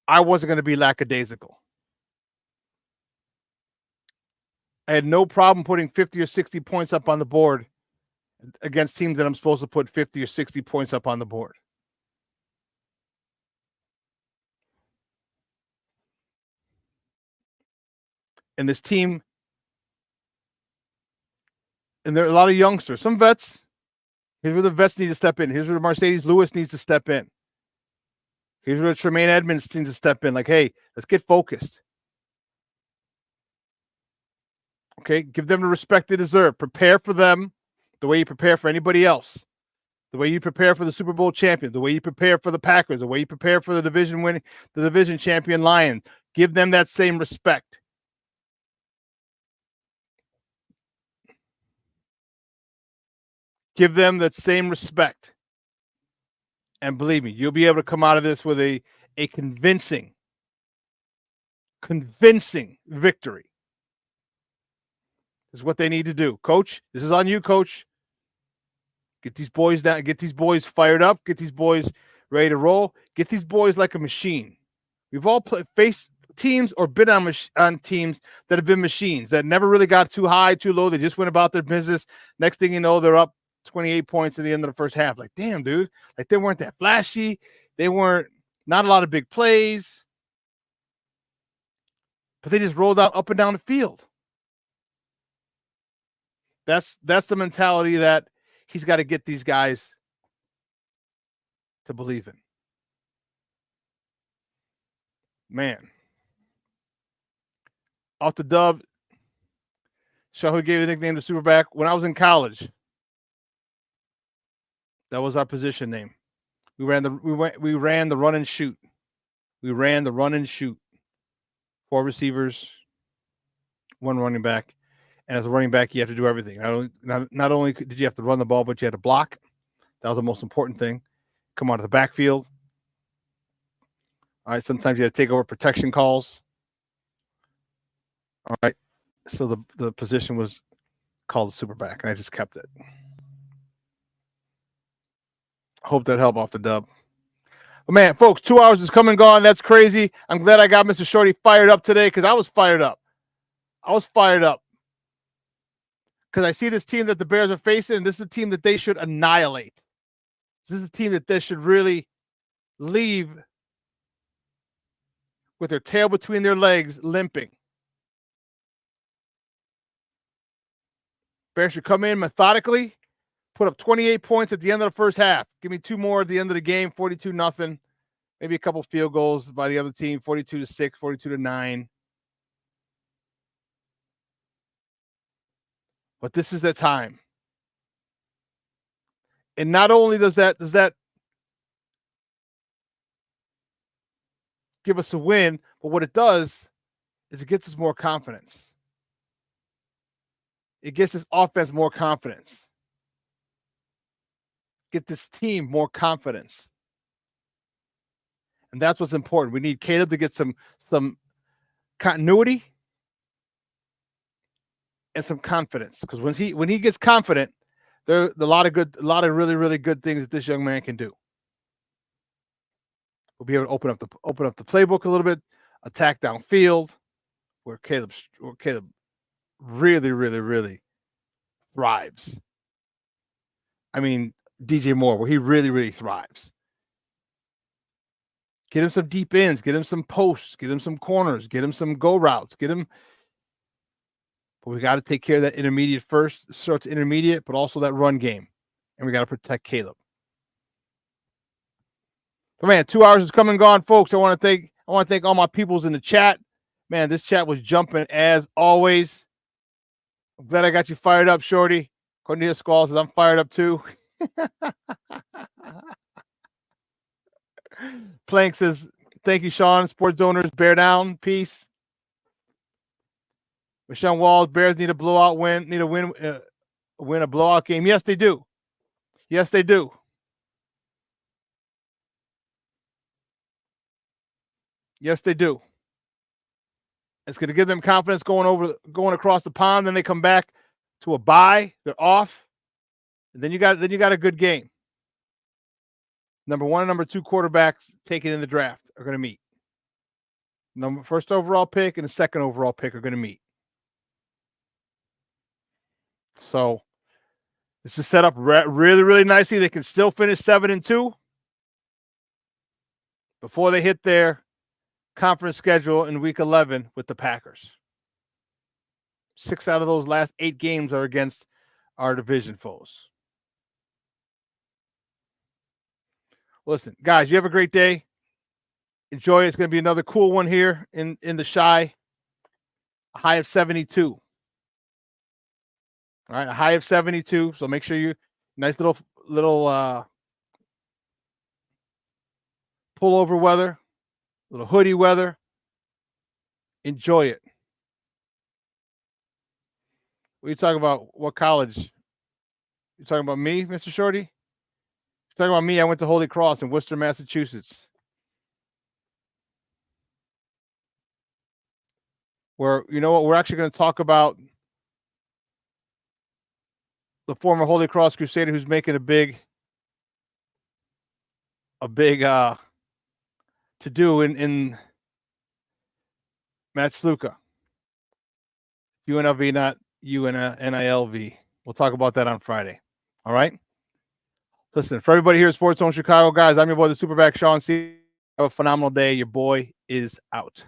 [SPEAKER 6] I wasn't going to be lackadaisical. I had no problem putting 50 or 60 points up on the board against teams that I'm supposed to put 50 or 60 points up on the board. And this team, and there are a lot of youngsters, some vets. Here's where the vets need to step in. Here's where Mercedes Lewis needs to step in. Here's where Tremaine Edmonds needs to step in. Like, hey, let's get focused. Okay, give them the respect they deserve. Prepare for them the way you prepare for anybody else. The way you prepare for the Super Bowl champion, the way you prepare for the Packers, the way you prepare for the division champion Lions. Give them that same respect. Give them that same respect. And believe me, you'll be able to come out of this with a convincing victory. This is what they need to do. Coach, this is on you, Coach. Get these boys down. Get these boys fired up. Get these boys ready to roll. Get these boys like a machine. We've all faced teams or been on teams that have been machines that never really got too high, too low. They just went about their business. Next thing you know, they're up 28 points at the end of the first half. Like, damn, dude. Like, they weren't that flashy. They weren't not a lot of big plays. But they just rolled out up and down the field. That's the mentality that he's got to get these guys to believe in. Man. Off the dub, Shawn, who gave the nickname to SuperBack. When I was in college, that was our position name. We ran the run and shoot. We ran the run and shoot. 4 receivers, 1 running back. And as a running back, you have to do everything. Not only did you have to run the ball, but you had to block. That was the most important thing. Come out of the backfield. All right, sometimes you had to take over protection calls. All right, so the position was called the SuperBack, and I just kept it. Hope that helped off the dub. But man, folks, 2 hours is come and gone. That's crazy. I'm glad I got Mr. Shorty fired up today because I was fired up. Because I see this team that the Bears are facing, and this is a team that they should annihilate. This is a team that they should really leave with their tail between their legs, limping. Bears should come in methodically, put up 28 points at the end of the first half. Give me 2 more at the end of the game, 42-0. Maybe a couple field goals by the other team, 42-6, 42-9. But this is the time. And not only does that give us a win, but what it does is it gets us more confidence. It gets this offense more confidence. Get this team more confidence. And that's what's important. We need Caleb to get some continuity and some confidence. Because when he gets confident, there are a lot of really, really good things that this young man can do. We'll be able to open up the playbook a little bit, attack downfield, where Caleb really, really, really thrives. I mean, DJ Moore, where he really, really thrives. Get him some deep ends, get him some posts, get him some corners, get him some go routes, get him. But we got to take care of that intermediate first, start to intermediate, but also that run game. And we got to protect Caleb. But man, 2 hours is come and gone, folks. I want to thank all my peoples in the chat. Man, this chat was jumping as always. I'm glad I got you fired up, Shorty. Cornelia Squall says I'm fired up too. Plank says, thank you, Shawn. Sports owners, bear down. Peace. Michelle Walls, Bears need a blowout win. Need a win a blowout game. Yes, they do. Yes, they do. Yes, they do. It's going to give them confidence going across the pond. Then they come back to a bye. They're off. And then you got a good game. Number 1 and number 2 quarterbacks taken in the draft are going to meet. First overall pick and the second overall pick are going to meet. So this is set up really, really nicely. They can still finish 7-2 before they hit their conference schedule in week 11 with the Packers. 6 out of those last 8 games are against our division foes. Listen, guys, you have a great day. Enjoy it. It's going to be another cool one here in the Shy. A high of 72. All right, a high of 72. So make sure nice little pullover weather, little hoodie weather. Enjoy it. What are you talking about? What college? You talking about me, Mr. Shorty? You talking about me? I went to Holy Cross in Worcester, Massachusetts. Where, you know what, we're actually going to talk about the former Holy Cross Crusader who's making a big to do in Matt Sluka. UNLV, not UNILV. We'll talk about that on Friday. All right. Listen, for everybody here at Sports Zone Chicago, guys, I'm your boy, the SuperBack, Shawn. See you. Have a phenomenal day. Your boy is out.